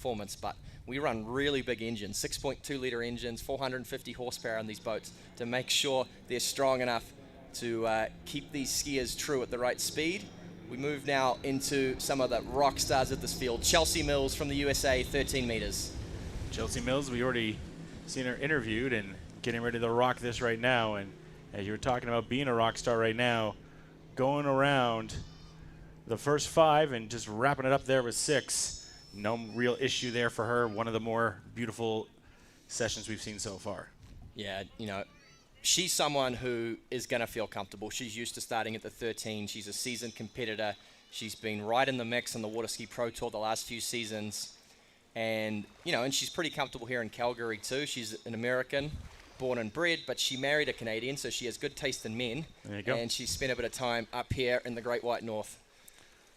performance, but we run really big engines, 6.2 litre engines, 450 horsepower on these boats to make sure they're strong enough to keep these skiers true at the right speed. We move now into some of the rock stars of this field. Chelsea Mills from the USA, 13 meters. Chelsea Mills, we already seen her interviewed and getting ready to rock this right now. And as you were talking about being a rock star right now, going around the first 5 and just wrapping it up there with 6. No real issue there for her. One of the more beautiful sessions we've seen so far. Yeah, you know, she's someone who is going to feel comfortable. She's used to starting at the 13. She's a seasoned competitor. She's been right in the mix on the Waterski Pro Tour the last few seasons. And, you know, and she's pretty comfortable here in Calgary too. She's an American, born and bred, but she married a Canadian, so she has good taste in men. There you go. And she spent a bit of time up here in the Great White North.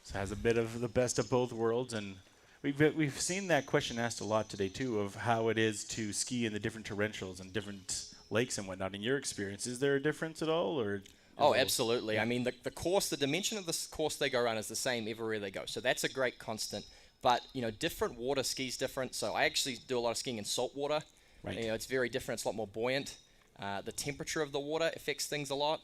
So has a bit of the best of both worlds. And we've seen that question asked a lot today too, of how it is to ski in the different torrentials and different lakes and whatnot. In your experience, is there a difference at all? Or oh, absolutely. Yeah. I mean, the course, the dimension of the course they go around is the same everywhere they go. So that's a great constant. But, you know, different water skis different. So I actually do a lot of skiing in salt water. Right. You know, it's very different. It's a lot more buoyant. The temperature of the water affects things a lot.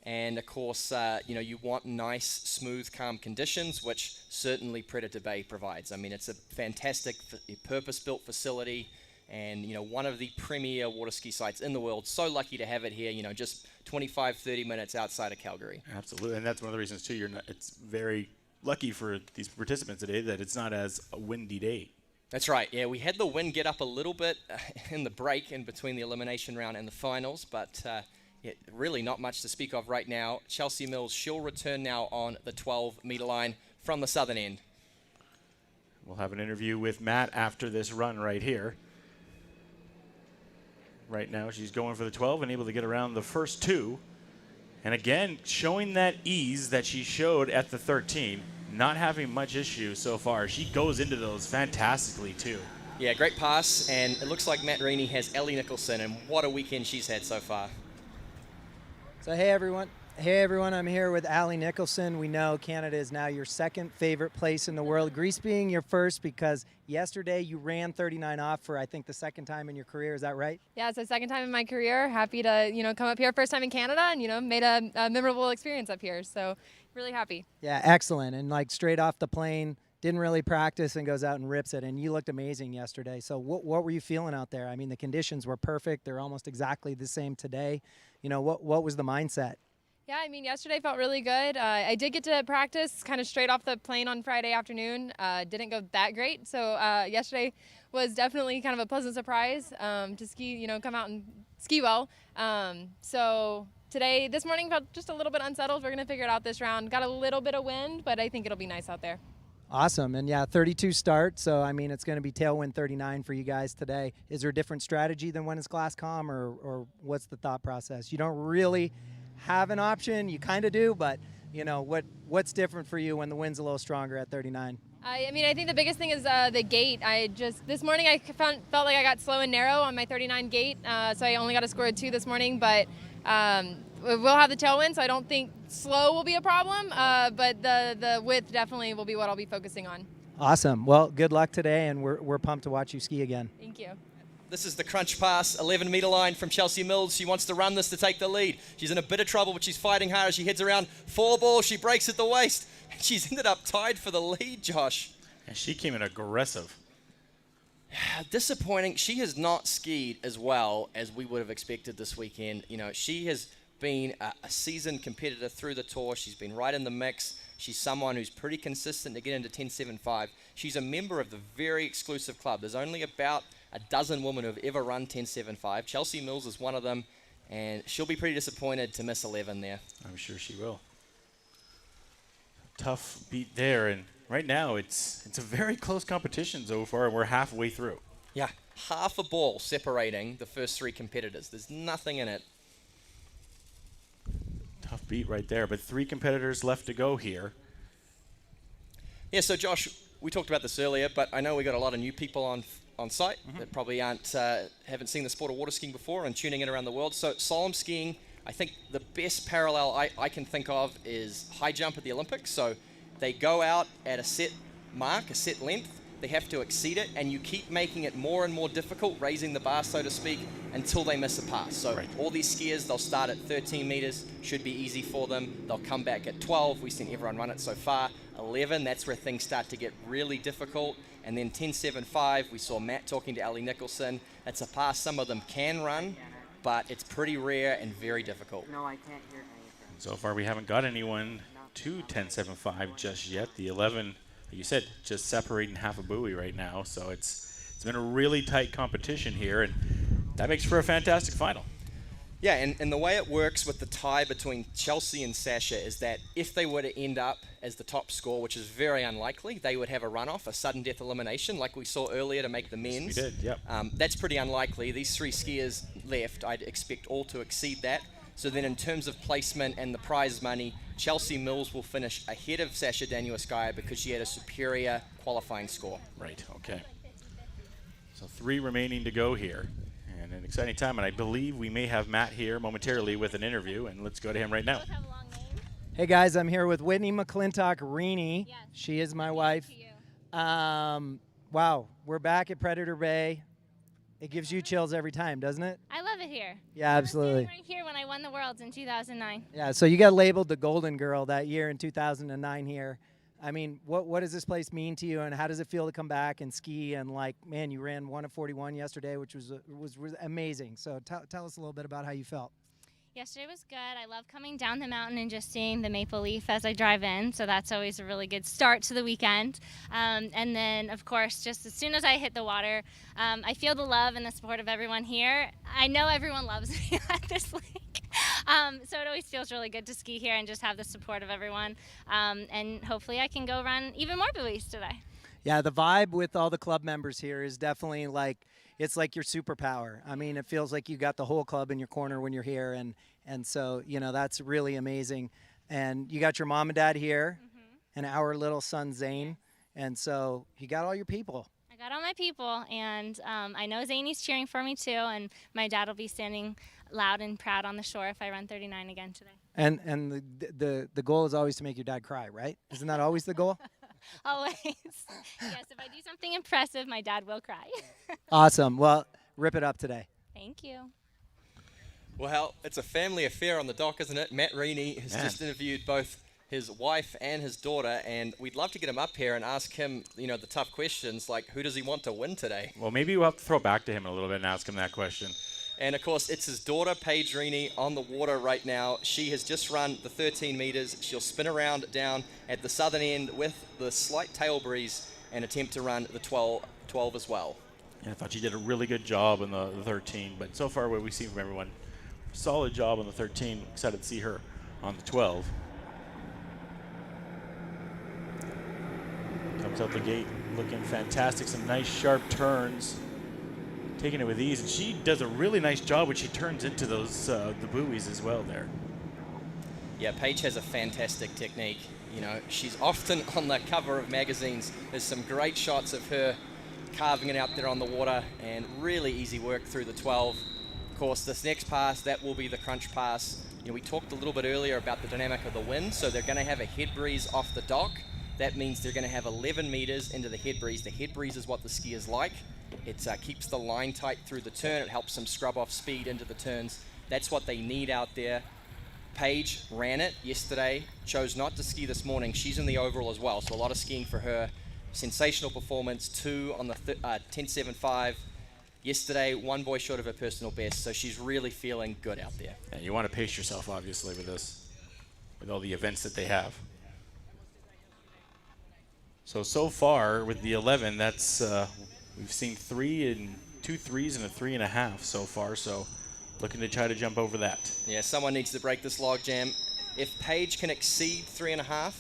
And, of course, you know, you want nice, smooth, calm conditions, which certainly Predator Bay provides. I mean, it's a fantastic, purpose-built facility and, you know, one of the premier water ski sites in the world. So lucky to have it here, you know, just 25, 30 minutes outside of Calgary. Absolutely. And that's one of the reasons, too, it's very lucky for these participants today that it's not as a windy day. That's right. Yeah, we had the wind get up a little bit in the break in between the elimination round and the finals, but yeah, really not much to speak of right now. Chelsea Mills, she'll return now on the 12-meter line from the southern end. We'll have an interview with Matt after this run right here. Right now, she's going for the 12 and able to get around the first 2. And again, showing that ease that she showed at the 13, not having much issue so far. She goes into those fantastically, too. Yeah, great pass, and it looks like Matt Rini has Alli Nicholson, and what a weekend she's had so far. So hey everyone, I'm here with Alli Nicholson. We know Canada is now your second favorite place in the world. Greece being your first because yesterday you ran 39 off for I think the second time in your career. Is that right? Yeah, it's the second time in my career. Happy to, you know, come up here first time in Canada and, you know, made a memorable experience up here. So really happy. Yeah, excellent. And like straight off the plane, didn't really practice and goes out and rips it. And you looked amazing yesterday. So what were you feeling out there? I mean, the conditions were perfect. They're almost exactly the same today. You know, what was the mindset? Yeah, I mean, yesterday felt really good. I did get to practice kind of straight off the plane on Friday afternoon. Didn't go that great. So yesterday was definitely kind of a pleasant surprise to ski, you know, come out and ski well. So this morning felt just a little bit unsettled. We're going to figure it out this round. Got a little bit of wind, but I think it'll be nice out there. Awesome. And yeah, 32 start. So, I mean, it's going to be tailwind 39 for you guys today. Is there a different strategy than when it's glass calm or what's the thought process? You don't really have an option. You kind of do, but, you know, what's different for you when the wind's a little stronger at 39? I mean, I think the biggest thing is the gate. This morning I felt like I got slow and narrow on my 39 gate, so I only got a score of 2 this morning, but we'll have the tailwind, so I don't think slow will be a problem, but the width definitely will be what I'll be focusing on. Awesome. Well, good luck today, and we're pumped to watch you ski again. Thank you. This is the crunch pass, 11-meter line from Chelsea Mills. She wants to run this to take the lead. She's in a bit of trouble, but she's fighting hard as she heads around 4 ball. She breaks at the waist. She's ended up tied for the lead, Josh. And she came in aggressive. Disappointing. She has not skied as well as we would have expected this weekend. You know, she has been a seasoned competitor through the tour. She's been right in the mix. She's someone who's pretty consistent to get into 10.75. She's a member of the very exclusive club. There's only about a dozen women who have ever run 10.75. Chelsea Mills is one of them, and she'll be pretty disappointed to miss 11 there. I'm sure she will. Tough beat there, and right now it's a very close competition so far, and we're halfway through. Yeah, half a ball separating the first 3 competitors. There's nothing in it. Tough beat right there, but 3 competitors left to go here. Yeah, so Josh, we talked about this earlier, but I know we got a lot of new people on site that probably haven't seen the sport of water skiing before and tuning in around the world. So slalom skiing, I think the best parallel I can think of is high jump at the Olympics. So they go out at a set mark, a set length, they have to exceed it, and you keep making it more and more difficult, raising the bar, so to speak, until they miss a pass. So all these skiers, they'll start at 13 meters, should be easy for them. They'll come back at 12. We've seen everyone run it so far. 11, that's where things start to get really difficult. And then 10.75, we saw Matt talking to Alli Nicholson. That's a pass some of them can run, but it's pretty rare and very difficult. No, I can't hear anything. So far, we haven't got anyone to 10.75 just yet. The 11, like you said, just separating half a buoy right now. So it's been a really tight competition here, and that makes for a fantastic final. Yeah, and the way it works with the tie between Chelsea and Sasha is that if they were to end up as the top score, which is very unlikely, they would have a runoff, a sudden death elimination, like we saw earlier to make the men's. Yes, we did, yep. That's pretty unlikely. These 3 skiers left, I'd expect all to exceed that. So then in terms of placement and the prize money, Chelsea Mills will finish ahead of Sasha Danielskaya because she had a superior qualifying score. Right, okay. So 3 remaining to go here. And an exciting time, and I believe we may have Matt here momentarily with an interview, and let's go to him right now. Hey guys, I'm here with Whitney McClintock Rini. Yes. She is my wife. Wow, we're back at Predator Bay. It gives you chills every time, doesn't it? I love it here. Yeah, absolutely. I was right here when I won the Worlds in 2009. Yeah, so you got labeled the Golden Girl that year in 2009 here. I mean, what does this place mean to you, and how does it feel to come back and ski? And like, man, you ran 1 of 41 yesterday, which was amazing. So tell us a little bit about how you felt. Yesterday was good. I love coming down the mountain and just seeing the maple leaf as I drive in. So that's always a really good start to the weekend. And then, of course, just as soon as I hit the water, I feel the love and the support of everyone here. I know everyone loves me at this lake. So it always feels really good to ski here and just have the support of everyone. And hopefully I can go run even more buoys today. Yeah, the vibe with all the club members here is definitely like, it's like your superpower. I mean, it feels like you got the whole club in your corner when you're here. And so, you know, that's really amazing. And you got your mom and dad here, and our little son, Zane. And so you got all your people. I got all my people, and I know Zane's cheering for me too, and my dad will be standing loud and proud on the shore if I run 39 again today. And the goal is always to make your dad cry, right? Isn't that always the goal? Always. Yes, if I do something impressive, my dad will cry. Awesome. Well, rip it up today. Thank you. Well, it's a family affair on the dock, isn't it? Matt Rini has just interviewed both his wife and his daughter, and we'd love to get him up here and ask him, you know, the tough questions, like who does he want to win today? Well, maybe we'll have to throw back to him a little bit and ask him that question. And, of course, it's his daughter, Paige Rini, on the water right now. She has just run the 13 meters. She'll spin around down at the southern end with the slight tail breeze and attempt to run the 12 as well. Yeah, I thought she did a really good job in the 13, but so far what we've seen from everyone, solid job on the 13. Excited to see her on the 12. Comes out the gate looking fantastic. Some nice sharp turns. Taking it with ease, and she does a really nice job when she turns into those the buoys as well there. Yeah, Paige has a fantastic technique. You know, she's often on the cover of magazines. There's some great shots of her carving it out there on the water, and really easy work through the 12. Of course, this next pass, that will be the crunch pass. You know, we talked a little bit earlier about the dynamic of the wind, so they're going to have a head breeze off the dock. That means they're going to have 11 meters into the head breeze. The head breeze is what the skiers like. It keeps the line tight through the turn. It helps them scrub off speed into the turns. That's what they need out there. Paige ran it yesterday, chose not to ski this morning. She's in the overall as well, so a lot of skiing for her. Sensational performance, 2 on the 10.75. Yesterday, 1 boy short of her personal best, so she's really feeling good out there. Yeah, you want to pace yourself, obviously, with this, with all the events that they have. So far with the 11, that's we've seen 2 threes and a 3.5 so far. So looking to try to jump over that. Yeah, someone needs to break this log jam. If Paige can exceed 3.5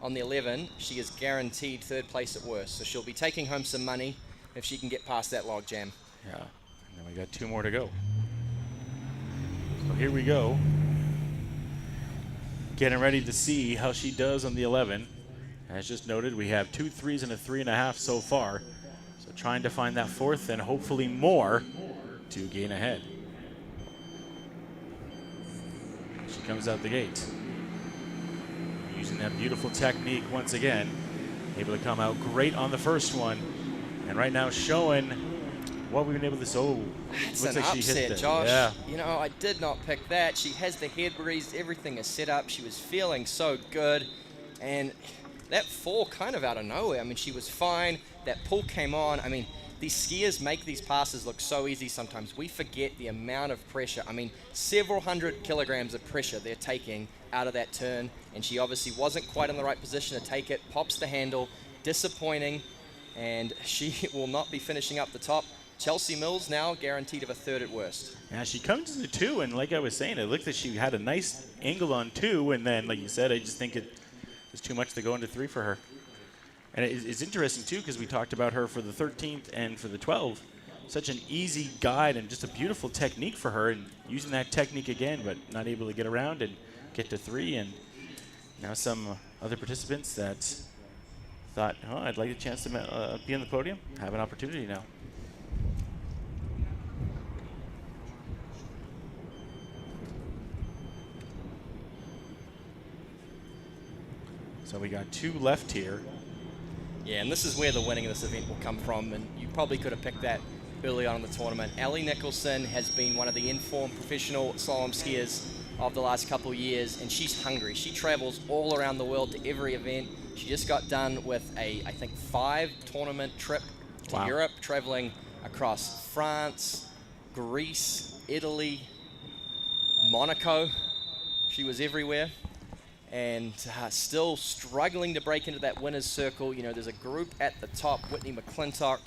on the 11, she is guaranteed 3rd place at worst. So she'll be taking home some money if she can get past that log jam. Yeah, and then we got 2 more to go. So here we go. Getting ready to see how she does on the 11. As just noted, we have 2 threes and a 3.5 so far. So trying to find that 4th and hopefully more to gain ahead. She comes out the gate. Using that beautiful technique once again. Able to come out great on the first one. And right now showing what we've been able to see. Oh, It's looks an like she hit upset, that. Josh. Yeah. You know, I did not pick that. She has the head breeze. Everything is set up. She was feeling so good. And that fall kind of out of nowhere. I mean, she was fine. That pull came on. I mean, these skiers make these passes look so easy sometimes. We forget the amount of pressure. I mean, several hundred kilograms of pressure they're taking out of that turn. And she obviously wasn't quite in the right position to take it. Pops the handle. Disappointing. And she will not be finishing up the top. Chelsea Mills now guaranteed of a third at worst. Yeah, she comes to the 2, and like I was saying, it looked like she had a nice angle on 2, and then, like you said, I just think it was too much to go into 3 for her. And it's interesting, too, because we talked about her for the 13th and for the 12th. Such an easy guide and just a beautiful technique for her, and using that technique again, but not able to get around and get to 3. And now some other participants that thought, oh, I'd like a chance to be on the podium, have an opportunity now. So we got 2 left here. Yeah, and this is where the winning of this event will come from, and you probably could have picked that early on in the tournament. Alli Nicholson has been one of the informed professional slalom skiers of the last couple of years, and she's hungry. She travels all around the world to every event. She just got done with a, I think, 5-tournament trip to Europe, traveling across France, Greece, Italy, Monaco. She was everywhere. And still struggling to break into that winner's circle. You know, there's a group at the top, Whitney McClintock,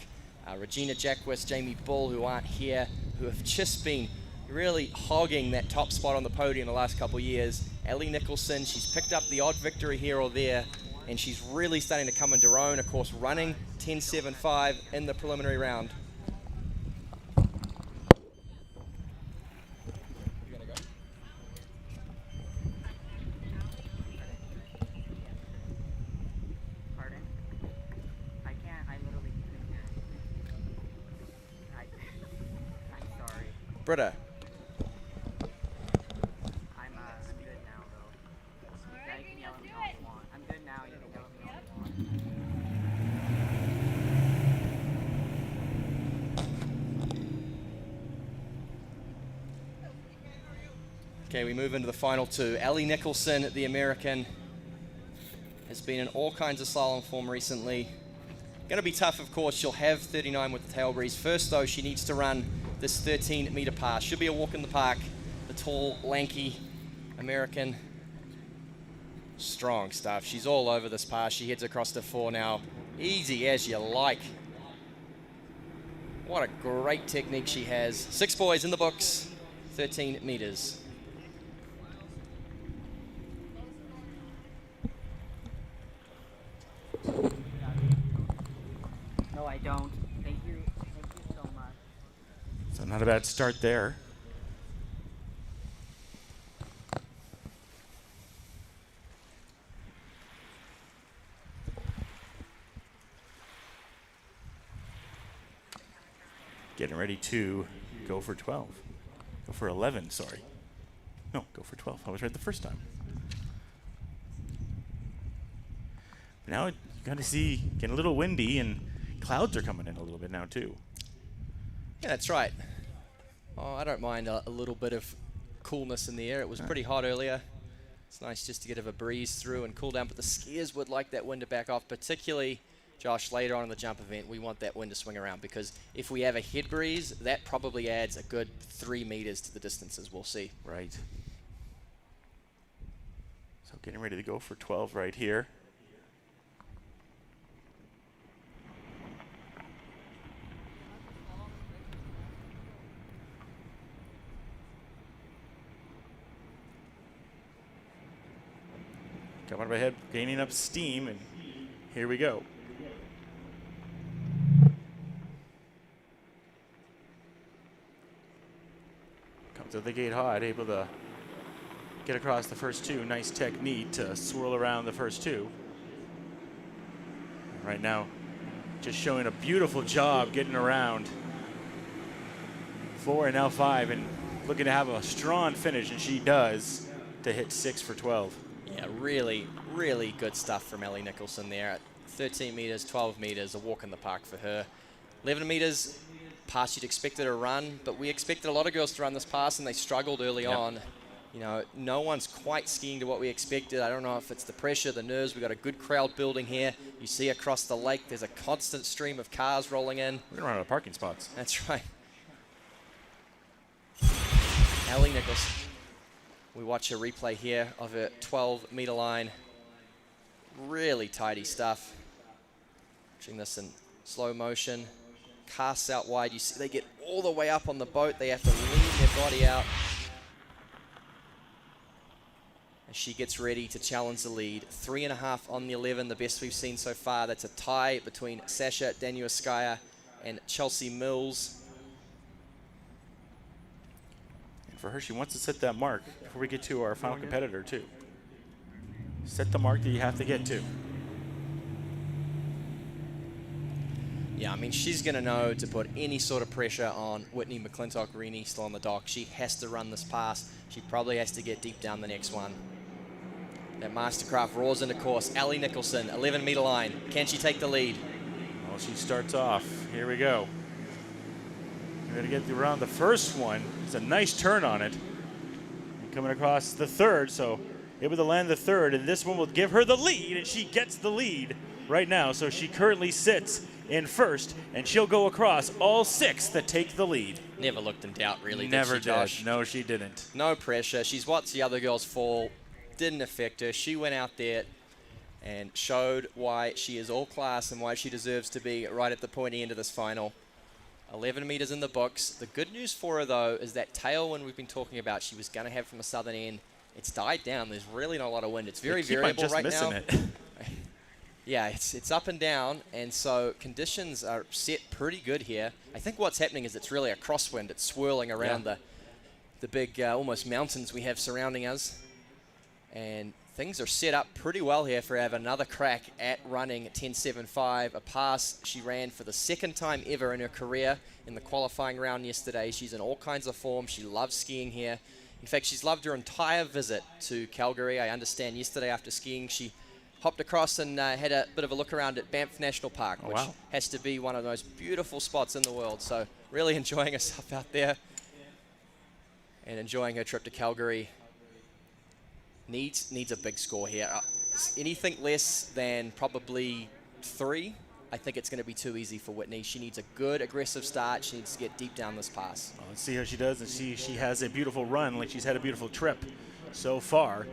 Regina Jackwes, Jamie Bull, who aren't here, who have just been really hogging that top spot on the podium the last couple of years. Alli Nicholson, she's picked up the odd victory here or there, and she's really starting to come into her own, of course, running 10.75 in the preliminary round. Britta. I'm good now, though. Yeah, you can yell at me all you want. I'm good now. You can yell at me all you want. Okay, we move into the final 2. Alli Nicholson, the American, has been in all kinds of slalom form recently. Going to be tough, of course. She'll have 39 with the tail breeze. First, though, she needs to run this 13-meter pass. Should be a walk in the park. The tall, lanky American. Strong stuff. She's all over this pass. She heads across to 4 now. Easy as you like. What a great technique she has. 6 boys in the books. 13 meters. No, I don't. Thank you. Thank you so much. So not a bad start there. Getting ready to go for 12. Go for 11, sorry. No, go for 12. I was right the first time. But now you got to see, getting a little windy, and clouds are coming in a little bit now too. Yeah, that's right. Oh, I don't mind a little bit of coolness in the air. It was pretty hot earlier. It's nice just to get a breeze through and cool down, but the skiers would like that wind to back off, particularly, Josh, later on in the jump event. We want that wind to swing around, because if we have a head breeze, that probably adds a good 3 meters to the distances. We'll see. Right. So getting ready to go for 12 right here. Coming up ahead, gaining up steam, and here we go. Comes out the gate hot, able to get across the first 2. Nice technique to swirl around the first 2. And right now, just showing a beautiful job getting around 4 and now 5, and looking to have a strong finish, and she does, to hit 6 for 12. Yeah, really, really good stuff from Alli Nicholson there. At 13 meters, 12 meters, a walk in the park for her. 11 meters, pass you'd expected to run, but we expected a lot of girls to run this pass, and they struggled early on. You know, no one's quite skiing to what we expected. I don't know if it's the pressure, the nerves. We've got a good crowd building here. You see across the lake, there's a constant stream of cars rolling in. We're going to run out of parking spots. That's right. Alli Nicholson. We watch a replay here of a 12-meter line. Really tidy stuff. Watching this in slow motion. Casts out wide. You see they get all the way up on the boat. They have to lean their body out. And she gets ready to challenge the lead. 3.5 on the 11, the best we've seen so far. That's a tie between Sasha Danielskaya and Chelsea Mills. And for her, she wants to set that mark before we get to our final competitor, too. Set the mark that you have to get to. Yeah, I mean, she's going to know to put any sort of pressure on Whitney McClintock Rini still on the dock. She has to run this pass. She probably has to get deep down the next one. That Mastercraft roars into course. Alli Nicholson, 11-meter line. Can she take the lead? Well, she starts off. Here we go. We're going to get around the first one. It's a nice turn on it. And coming across the third, so able to land the third, and this one will give her the lead, and she gets the lead right now. So she currently sits in first, and she'll go across all 6 that take the lead. Never looked in doubt, really. Never did. She, Josh? No, she didn't. No pressure. She's watched the other girls fall. Didn't affect her. She went out there and showed why she is all class and why she deserves to be right at the pointy end of this final. 11 meters in the books. The good news for her, though, is that tailwind we've been talking about she was going to have from the southern end. It's died down. There's really not a lot of wind. It's very variable right now. It. Yeah, it's up and down, and so conditions are set pretty good here. I think what's happening is it's really a crosswind. It's swirling around the big almost mountains we have surrounding us. And things are set up pretty well here for have another crack at running at 10.75, a pass she ran for the 2nd time ever in her career in the qualifying round yesterday. She's in all kinds of form. She loves skiing here. In fact, she's loved her entire visit to Calgary. I understand yesterday after skiing, she hopped across and had a bit of a look around at Banff National Park, which has to be one of the most beautiful spots in the world. So really enjoying herself out there and enjoying her trip to Calgary. Needs a big score here. Anything less than probably 3, I think it's going to be too easy for Whitney. She needs a good aggressive start. She needs to get deep down this pass. Well, let's see how she does. And she has a beautiful run, like she's had a beautiful trip so far.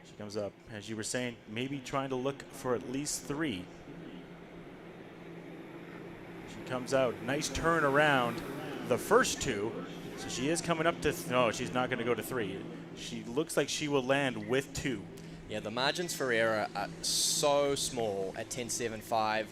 She comes up, as you were saying, maybe trying to look for at least 3. She comes out, nice turn around the first 2. So she is coming up to, no, she's not going to go to 3. She looks like she will land with 2. Yeah, the margins for error are so small at 10.75.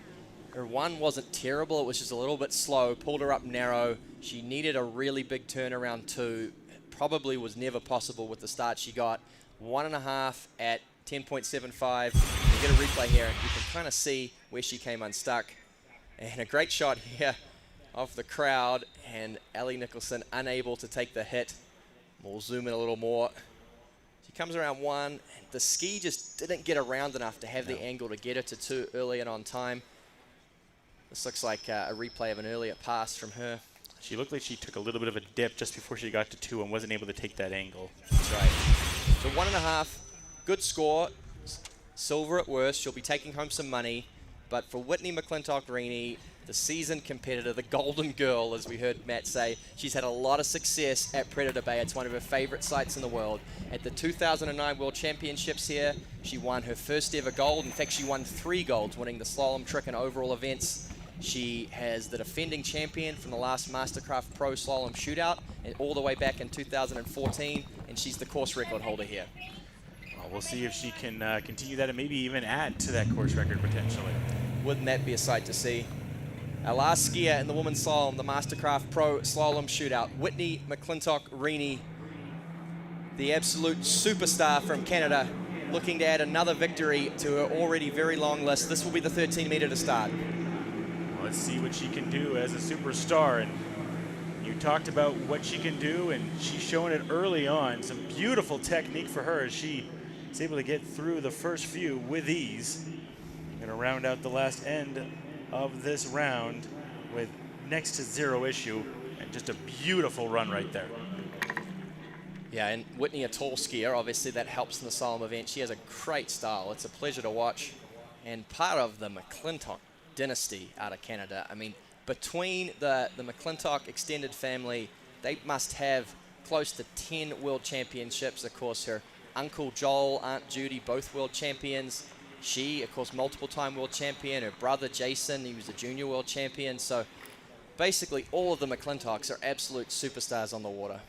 Her 1 wasn't terrible. It was just a little bit slow, pulled her up narrow. She needed a really big turn around 2. Probably was never possible with the start she got. 1.5 at 10.75. You get a replay here, and you can kind of see where she came unstuck. And a great shot here of the crowd, and Alli Nicholson unable to take the hit. We'll zoom in a little more. She comes around 1, and the ski just didn't get around enough to have the angle to get her to 2 early and on time. This looks like a replay of an earlier pass from her. She looked like she took a little bit of a dip just before she got to 2 and wasn't able to take that angle. That's right. So 1.5, good score. Silver at worst. She'll be taking home some money. But for Whitney McClintock Rini, the seasoned competitor, the golden girl, as we heard Matt say, she's had a lot of success at Predator Bay. It's one of her favorite sites in the world. At the 2009 World Championships here, she won her first ever gold. In fact, she won 3 golds, winning the slalom trick and overall events. She has the defending champion from the last Mastercraft Pro Slalom Shootout, and all the way back in 2014, and she's the course record holder here. Well, we'll see if she can continue that and maybe even add to that course record potentially. Wouldn't that be a sight to see? Our last skier in the women's slalom, the Mastercraft Pro Slalom Shootout, Whitney McClintock Rini, the absolute superstar from Canada, looking to add another victory to her already very long list. This will be the 13-meter to start. Well, let's see what she can do as a superstar. And you talked about what she can do, and she's showing it early on. Some beautiful technique for her as she is able to get through the first few with ease. Going to round out the last end of this round with next to zero issue, and just a beautiful run right there. Yeah, and Whitney, a tall skier, obviously that helps in the slalom event. She has a great style. It's a pleasure to watch. And part of the McClintock dynasty out of Canada. I mean, between the McClintock extended family, they must have close to 10 world championships. Of course, her uncle Joel, Aunt Judy, both world champions. She, of course, multiple-time world champion. Her brother Jason, he was a junior world champion. So basically all of the McClintocks are absolute superstars on the water.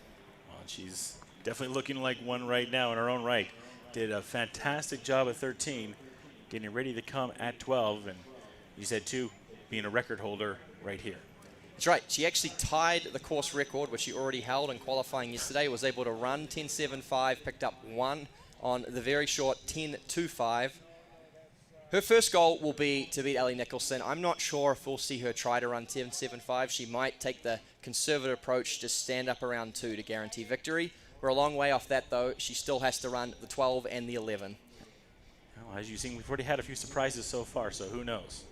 Well, she's definitely looking like one right now in her own right. Did a fantastic job at 13, getting ready to come at 12, and you said too, being a record holder right here. That's right. She actually tied the course record, which she already held in qualifying yesterday. Was able to run 10.75, picked up 1 on the very short 10.25. Her first goal will be to beat Alli Nicholson. I'm not sure if we'll see her try to run 10.75. She might take the conservative approach, just stand up around 2 to guarantee victory. We're a long way off that, though. She still has to run the 12 and the 11. Well, as you've seen, we've already had a few surprises so far, so who knows?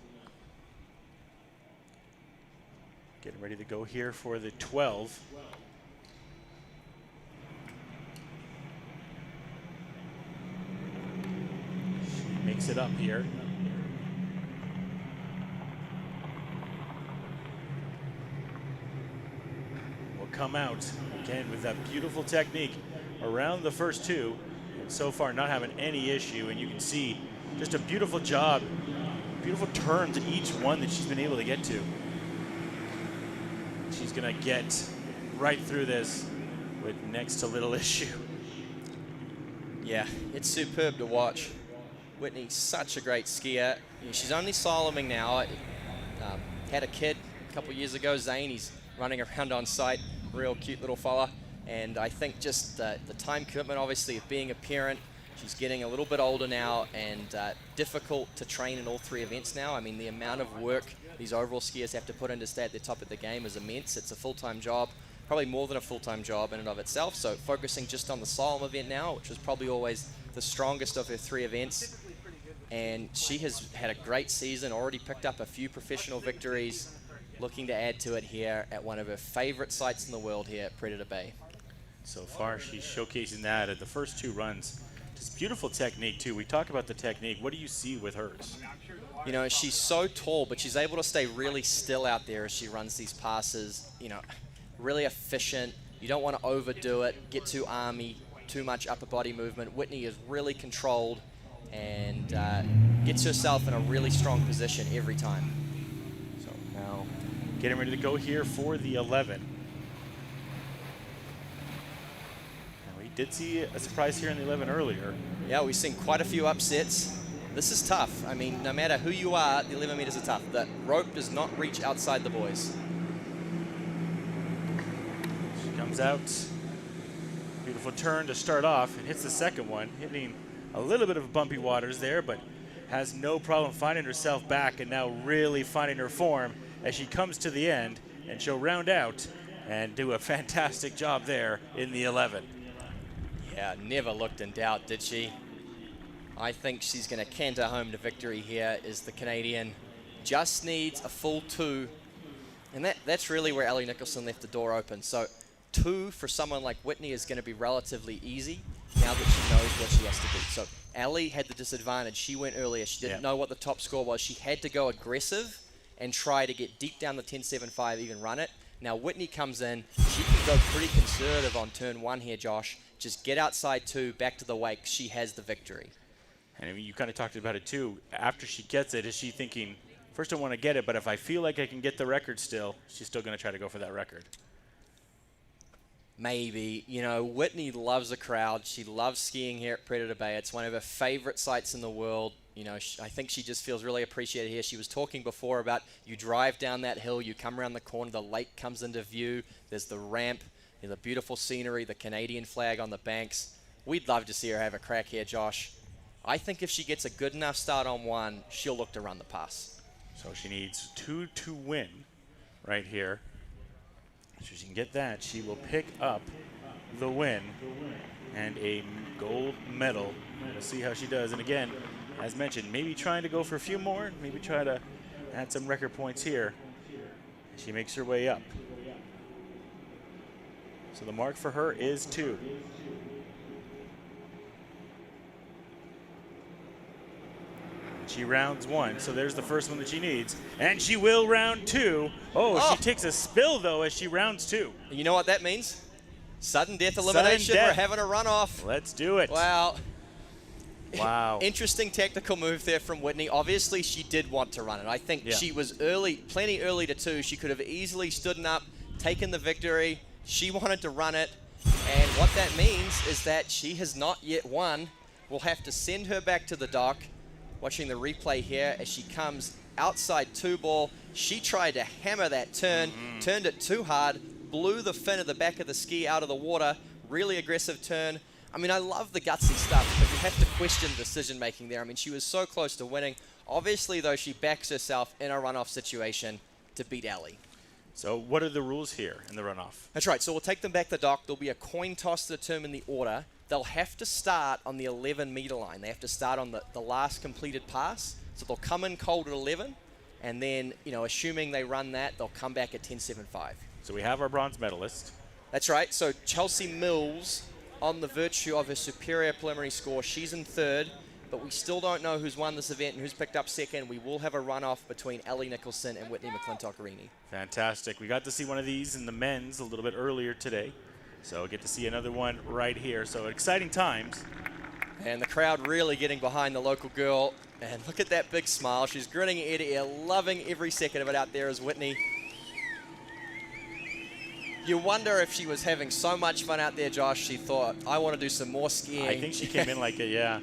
Getting ready to go here for the 12. She makes it up here. Will come out again with that beautiful technique around the first 2. And so far not having any issue, and you can see just a beautiful job, beautiful turns in each one that she's been able to get to. She's gonna get right through this with next to little issue. Yeah, it's superb to watch. Whitney's such a great skier. She's only slaloming now. Had a kid a couple years ago, Zane. He's running around on site, real cute little fella. And I think just the time commitment, obviously, of being a parent. She's getting a little bit older now, and difficult to train in all 3 events now. I mean, the amount of work these overall skiers have to put in to stay at the top of the game is immense. It's a full-time job, probably more than a full-time job in and of itself. So focusing just on the slalom event now, which was probably always the strongest of her 3 events. And she has had a great season, already picked up a few professional victories, looking to add to it here at one of her favorite sites in the world here at Predator Bay. So far, she's showcasing that at the first 2 runs. Just beautiful technique, too. We talk about the technique. What do you see with hers? You know, she's so tall, but she's able to stay really still out there as she runs these passes. You know, really efficient. You don't want to overdo it, get too army, too much upper body movement. Whitney is really controlled and gets herself in a really strong position every time. So now getting ready to go here for the 11. And we did see a surprise here in the 11 earlier. Yeah, we've seen quite a few upsets. This is tough. I mean, no matter who you are, the 11 meters are tough. The rope does not reach outside the boys. She comes out. Beautiful turn to start off and hits the second one, hitting a little bit of bumpy waters there, but has no problem finding herself back and now really finding her form as she comes to the end, and she'll round out and do a fantastic job there in the 11. Yeah, never looked in doubt, did she? I think she's going to canter home to victory here as the Canadian just needs a full 2. And that's really where Alli Nicholson left the door open. So 2 for someone like Whitney is going to be relatively easy now that she knows what she has to do. So Alli had the disadvantage. She went earlier. She didn't know what the top score was. She had to go aggressive and try to get deep down the 10.75, even run it. Now Whitney comes in. She can go pretty conservative on turn 1 here, Josh. Just get outside 2, back to the wake. She has the victory. And I mean, you kind of talked about it too. After she gets it, is she thinking, first I want to get it, but if I feel like I can get the record still, she's still going to try to go for that record? Maybe. You know, Whitney loves a crowd. She loves skiing here at Predator Bay. It's one of her favorite sites in the world. You know, I think she just feels really appreciated here. She was talking before about you drive down that hill, you come around the corner, the lake comes into view, there's the ramp, the beautiful scenery, the Canadian flag on the banks. We'd love to see her have a crack here, Josh. I think if she gets a good enough start on 1, she'll look to run the pass. So she needs 2 to win right here. So she can get that. She will pick up the win and a gold medal. We'll see how she does. And again, as mentioned, maybe trying to go for a few more, maybe try to add some record points here. She makes her way up. So the mark for her is 2. She rounds 1, so there's the first one that she needs. And she will round 2. Oh, she takes a spill, though, as she rounds 2. You know what that means? Sudden death elimination. Sudden death. We're having a runoff. Let's do it. Wow. Wow. Interesting tactical move there from Whitney. Obviously, she did want to run it. I think she was plenty early to 2. She could have easily stood up, taken the victory. She wanted to run it. And what that means is that she has not yet won. We'll have to send her back to the dock. Watching the replay here as she comes outside 2 ball. She tried to hammer that turn, turned it too hard, blew the fin of the back of the ski out of the water. Really aggressive turn. I mean, I love the gutsy stuff, but you have to question decision-making there. I mean, she was so close to winning. Obviously, though, she backs herself in a runoff situation to beat Alli. So what are the rules here in the runoff? That's right. So we'll take them back to the dock. There'll be a coin toss to determine the order. They'll have to start on the 11-meter line. They have to start on the last completed pass. So they'll come in cold at 11, and then, you know, assuming they run that, they'll come back at 10.75. So we have our bronze medalist. That's right. So Chelsea Mills, on the virtue of her superior preliminary score, she's in 3rd, but we still don't know who's won this event and who's picked up 2nd. We will have a runoff between Alli Nicholson and Whitney McClintock. Fantastic. We got to see one of these in the men's a little bit earlier today. So get to see another one right here. So exciting times. And the crowd really getting behind the local girl. And look at that big smile. She's grinning ear to ear, loving every second of it out there as Whitney. You wonder if she was having so much fun out there, Josh, she thought, I want to do some more skiing. I think she came in like a,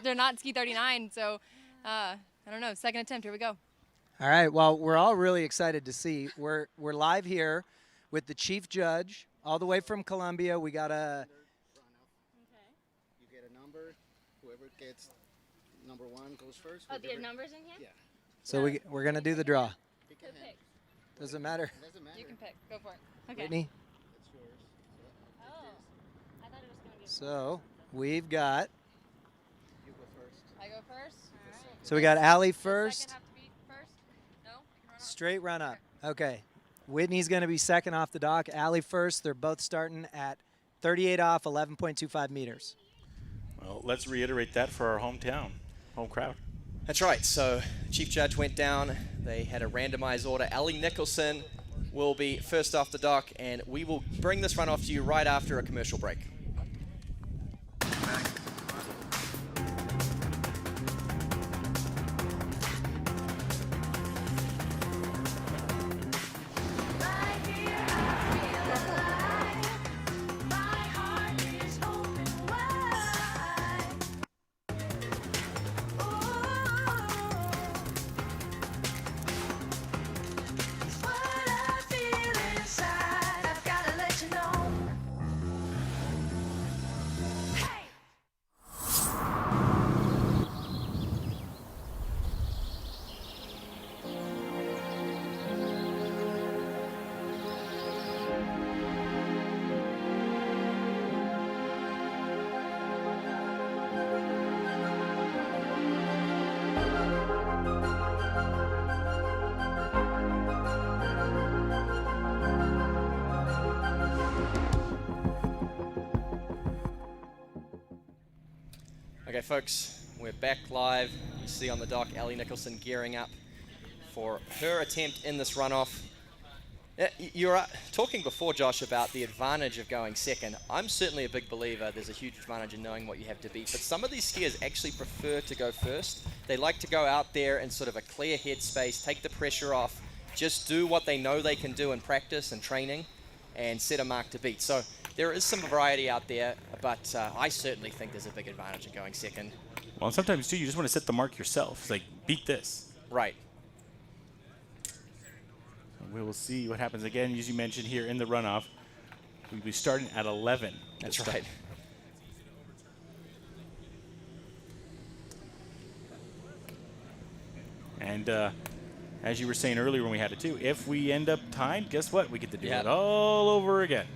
They're not ski 39, so I don't know. 2nd attempt. Here we go. All right. Well, we're all really excited to see. We're live here with the chief judge all the way from Columbia. We got a... You get a number. Whoever gets number 1 goes first. Oh, do you have numbers in here? Yeah. So we're going to do the draw. Pick a hand. Doesn't matter. It doesn't matter. You can pick. Go for it. Okay. Whitney. It's yours. Oh, I thought it was going to be. So we've got... You go first. I go first. All right. So we got Alli Does first. second have to be first? No? You can run off? Straight run up. Okay. Whitney's going to be 2nd off the dock. Alli first. They're both starting at 38 off, 11.25 meters. well, let's reiterate that for our home crowd. That's right. So Chief Judge went down. They had a randomized order. Alli Nicholson will be first off the dock, and we will bring this runoff to you right after a commercial break. Okay, folks, we're back live. You see on the dock Alli Nicholson gearing up for her attempt in this runoff. You were talking before, Josh, about the advantage of going 2nd. I'm certainly a big believer there's a huge advantage in knowing what you have to beat, but some of these skiers actually prefer to go first. They like to go out there in sort of a clear headspace, take the pressure off, just do what they know they can do in practice and training, and set a mark to beat. So there is some variety out there, but I certainly think there's a big advantage in going 2nd. Well, and sometimes, too, you just want to set the mark yourself. It's like, beat this. Right. We will see what happens again, as you mentioned here in the runoff. We'll be starting at 11. That's right. And as you were saying earlier when we had it too, if we end up tied, guess what? We get to do it all over again.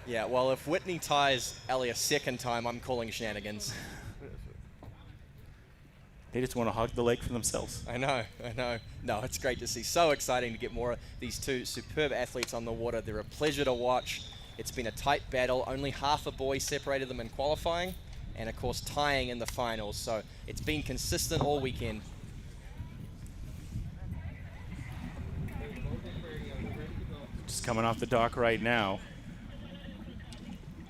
Yeah, well, if Whitney ties Alli a 2nd time, I'm calling shenanigans. They just want to hug the lake for themselves. I know. No, it's great to see. So exciting to get more of these two superb athletes on the water. They're a pleasure to watch. It's been a tight battle. Only half a buoy separated them in qualifying, and of course tying in the finals. So it's been consistent all weekend. Just coming off the dock right now.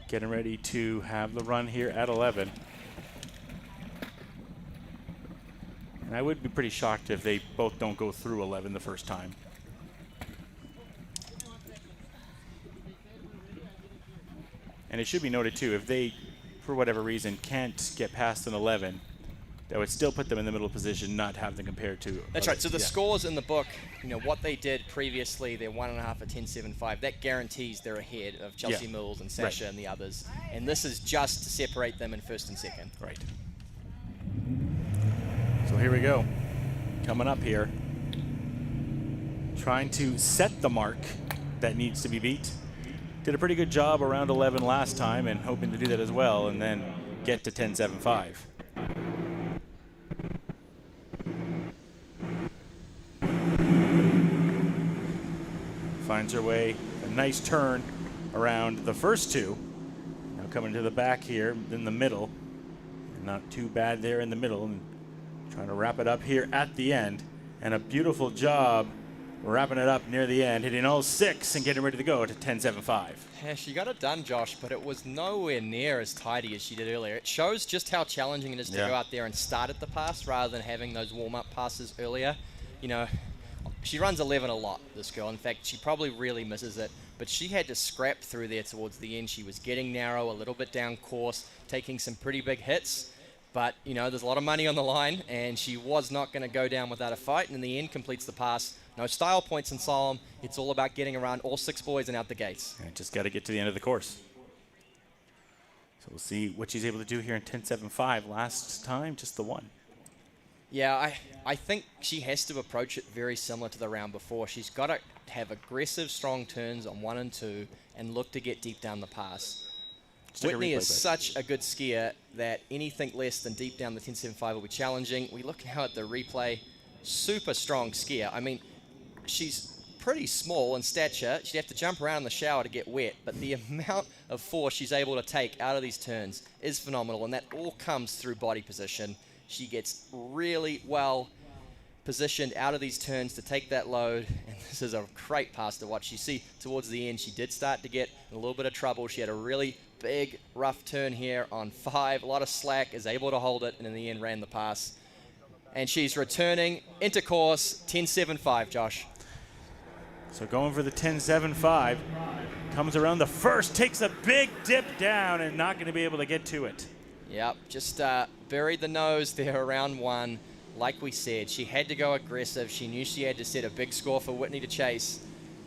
Getting ready to have the run here at 11. And I would be pretty shocked if they both don't go through 11 the first time. And it should be noted too, if they, for whatever reason, can't get past an 11, that would still put them in the middle position, not have them compared to. That's right. So the scores in the book, you know, what they did previously, they're 1.5 at 10.75. That guarantees they're ahead of Chelsea Mills and Sasha and the others. And this is just to separate them in first and second. Right. So here we go. Coming up here. Trying to set the mark that needs to be beat. Did a pretty good job around 11 last time and hoping to do that as well and then get to 10.75. Finds her way a nice turn around the first two. Now coming to the back here in the middle. Not too bad there in the middle. And trying to wrap it up here at the end. And a beautiful job wrapping it up near the end, hitting all 6 and getting ready to go to 10.75. Yeah, she got it done, Josh, but it was nowhere near as tidy as she did earlier. It shows just how challenging it is to go out there and start at the pass rather than having those warm-up passes earlier. You know, she runs 11 a lot, this girl. In fact, she probably really misses it, but she had to scrap through there towards the end. She was getting narrow, a little bit down course, taking some pretty big hits. But, you know, there's a lot of money on the line, and she was not going to go down without a fight, and in the end completes the pass. No style points in slalom. It's all about getting around all 6 boys and out the gates. And just got to get to the end of the course. So we'll see what she's able to do here in 10.75. Last time, just the one. Yeah, I think she has to approach it very similar to the round before. She's got to have aggressive, strong turns on 1 and 2 and look to get deep down the pass. Whitney is such a good skier that anything less than deep down the 10.75 will be challenging. We look now at the replay. Super strong skier. I mean, she's pretty small in stature. She'd have to jump around in the shower to get wet, but the amount of force she's able to take out of these turns is phenomenal, and that all comes through body position. She gets really well positioned out of these turns to take that load, and this is a great pass to watch. You see towards the end she did start to get in a little bit of trouble. She had a really big rough turn here on 5, a lot of slack, is able to hold it, and in the end ran the pass. And she's returning into course 10.75, Josh. So going for the 10.75, comes around the first, takes a big dip down and not going to be able to get to it. Yep, just buried the nose there around 1. Like we said, she had to go aggressive. She knew she had to set a big score for Whitney to chase.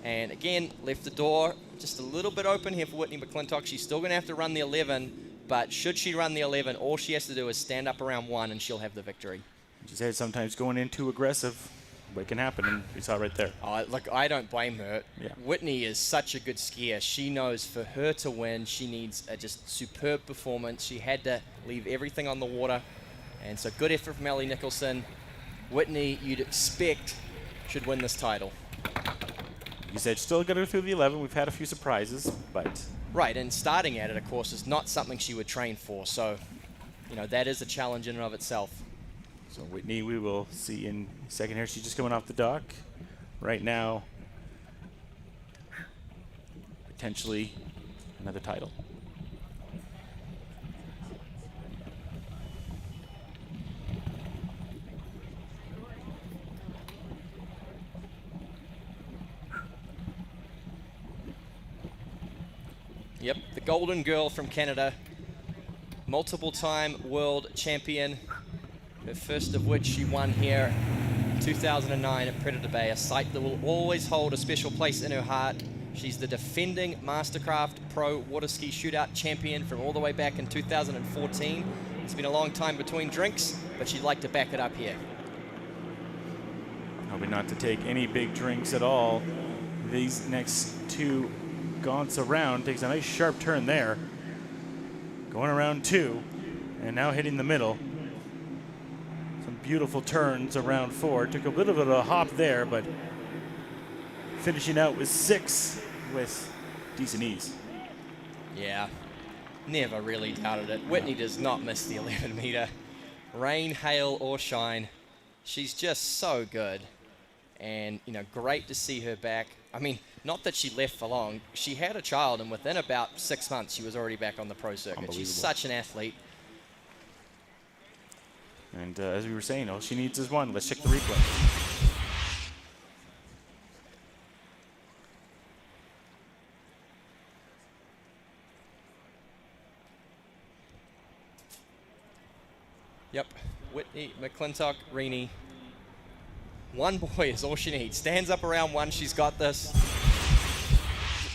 And again, left the door just a little bit open here for Whitney McClintock. She's still going to have to run the 11, but should she run the 11, all she has to do is stand up around 1 and she'll have the victory. She said sometimes going in too aggressive, what can happen, and we saw it right there. Oh, look, I don't blame her. Yeah. Whitney is such a good skier. She knows for her to win, she needs a just superb performance. She had to leave everything on the water. And so good effort from Alli Nicholson. Whitney, you'd expect, should win this title. You said still got her through the 11. We've had a few surprises, but... Right, and starting at it, of course, is not something she would train for. So, you know, that is a challenge in and of itself. So Whitney, we will see in a second here. She's just coming off the dock. Right now, potentially another title. Yep, the golden girl from Canada, multiple-time world champion, her first of which she won here in 2009 at Predator Bay, a site that will always hold a special place in her heart. She's the defending Mastercraft Pro WaterSki Shootout champion from all the way back in 2014. It's been a long time between drinks, but she'd like to back it up here. Hoping not to take any big drinks at all. These next 2 gaunts around, takes a nice sharp turn there. Going around 2, and now hitting the middle. Some beautiful turns around 4. Took a little bit of a hop there, but finishing out with 6 with decent ease. Yeah, never really doubted it. Whitney does not miss the 11 meter. Rain, hail, or shine. She's just so good. And, you know, great to see her back. I mean, not that she left for long. She had a child, and within about 6 months, she was already back on the pro circuit. She's such an athlete. And as we were saying, all she needs is one. Let's check the replay. Yep, Whitney McClintock, Rini. One boy is all she needs. Stands up around 1, she's got this.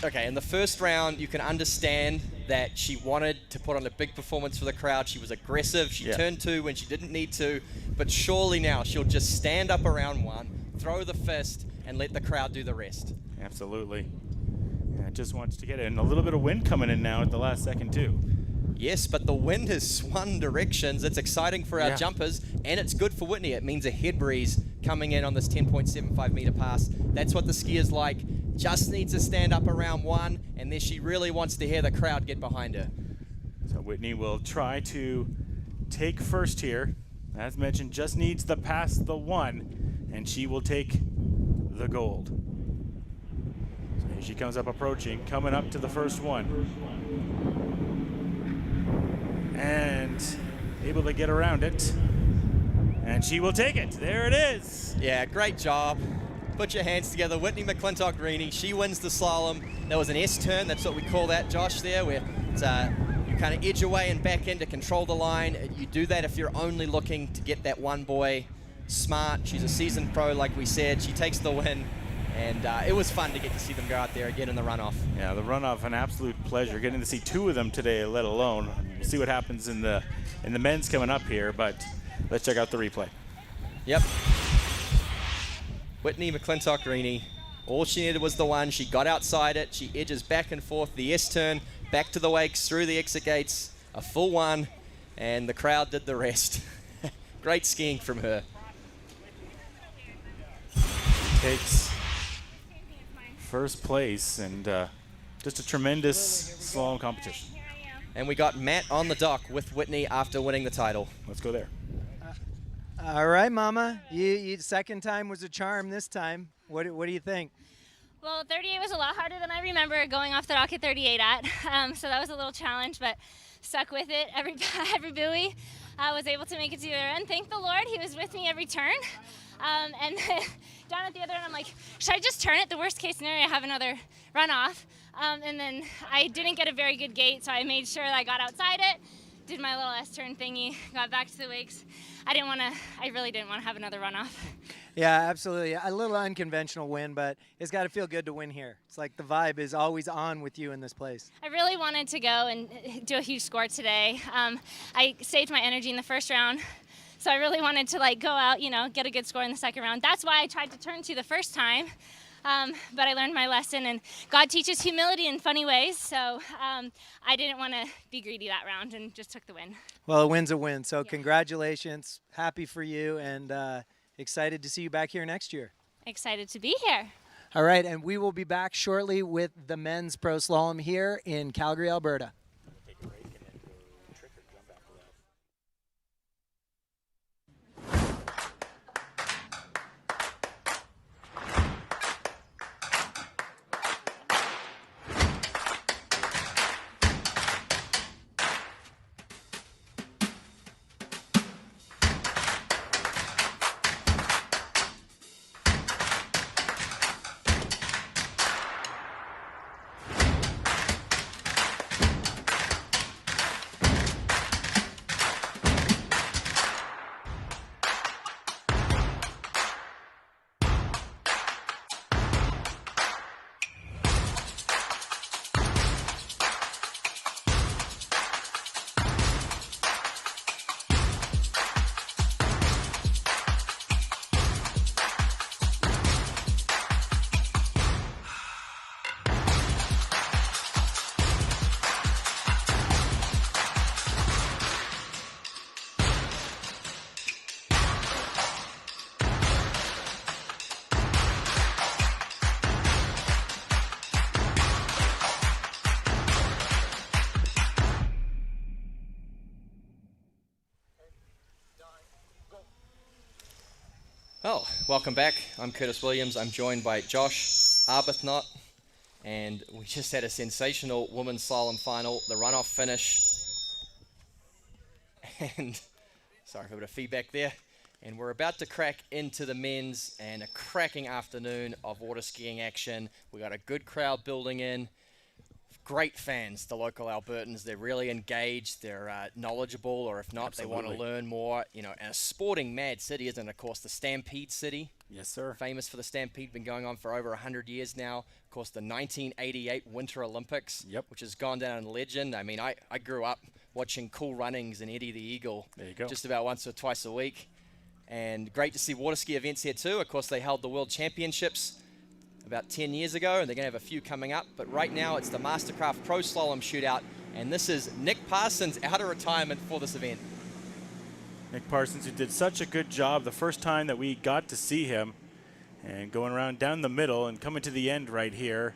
Okay, in the first round, you can understand that she wanted to put on a big performance for the crowd. She was aggressive. She turned 2 when she didn't need to. But surely now she'll just stand up around 1, throw the fist, and let the crowd do the rest. Absolutely. Yeah, just wants to get it. And a little bit of wind coming in now at the last second, too. Yes, but the wind has swung directions. It's exciting for our jumpers, and it's good for Whitney. It means a head breeze coming in on this 10.75 meter pass. That's what the skiers like. Just needs to stand up around 1, and then she really wants to hear the crowd get behind her. So Whitney will try to take first here. As mentioned, just needs to pass the 1, and she will take the gold. So here she comes up approaching, coming up to the first one. And able to get around it. And she will take it. There it is. Yeah, great job. Put your hands together. Whitney McClintock Rini. She wins the slalom. That was an S turn. That's what we call that, Josh, there, where it's, you kind of edge away and back in to control the line. You do that if you're only looking to get that one boy. Smart. She's a seasoned pro, like we said. She takes the win. And it was fun to get to see them go out there again in the runoff. Yeah, the runoff, an absolute pleasure. Getting to see 2 of them today, let alone. We'll see what happens in the men's coming up here, but let's check out the replay. Yep. Whitney McClintock Rini. All she needed was the 1. She got outside it. She edges back and forth. The S turn, back to the wakes, through the exit gates, a full 1, and the crowd did the rest. Great skiing from her. Takes first place, and just a tremendous slalom competition. And we got Matt on the dock with Whitney after winning the title. Let's go there. All right, Mama. You second time was a charm this time. What do you think? Well, 38 was a lot harder than I remember going off the dock at 38 at, so that was a little challenge, but stuck with it. Every buoy, I was able to make it to the other end. Thank the Lord, he was with me every turn. And then down at the other end, I'm like, should I just turn it? The worst case scenario, I have another runoff. And then I didn't get a very good gate, so I made sure that I got outside it, did my little S-turn thingy, got back to the wakes. I really didn't want to have another runoff. Yeah, absolutely. A little unconventional win, but it's got to feel good to win here. It's like the vibe is always on with you in this place. I really wanted to go and do a huge score today. I saved my energy in the first round. So I really wanted to go out, get a good score in the second round. That's why I tried to turn 2 the first time. But I learned my lesson, and God teaches humility in funny ways. So I didn't want to be greedy that round and just took the win. Well, a win's a win. So congratulations. Happy for you, and excited to see you back here next year. Excited to be here. All right, and we will be back shortly with the men's pro slalom here in Calgary, Alberta. Oh, welcome back. I'm Curtis Williams. I'm joined by Josh Arbuthnot, and we just had a sensational women's slalom final, the runoff finish. And sorry for a bit of feedback there. And we're about to crack into the men's, and a cracking afternoon of water skiing action. We got a good crowd building in. Great fans, the local Albertans. They're really engaged. They're knowledgeable, or if not, Absolutely. They want to learn more. You know, and a sporting mad city, isn't it? Of course, the Stampede City. Yes, sir. Famous for the Stampede, been going on for over 100 years now. Of course, the 1988 Winter Olympics, which has gone down in legend. I mean, I grew up watching Cool Runnings and Eddie the Eagle just about once or twice a week. And great to see water ski events here too. Of course, they held the World Championships about 10 years ago, and they're going to have a few coming up. But right now, it's the Mastercraft Pro Slalom Shootout, and this is Nick Parsons out of retirement for this event. Nick Parsons, who did such a good job the first time that we got to see him, and going around down the middle and coming to the end right here.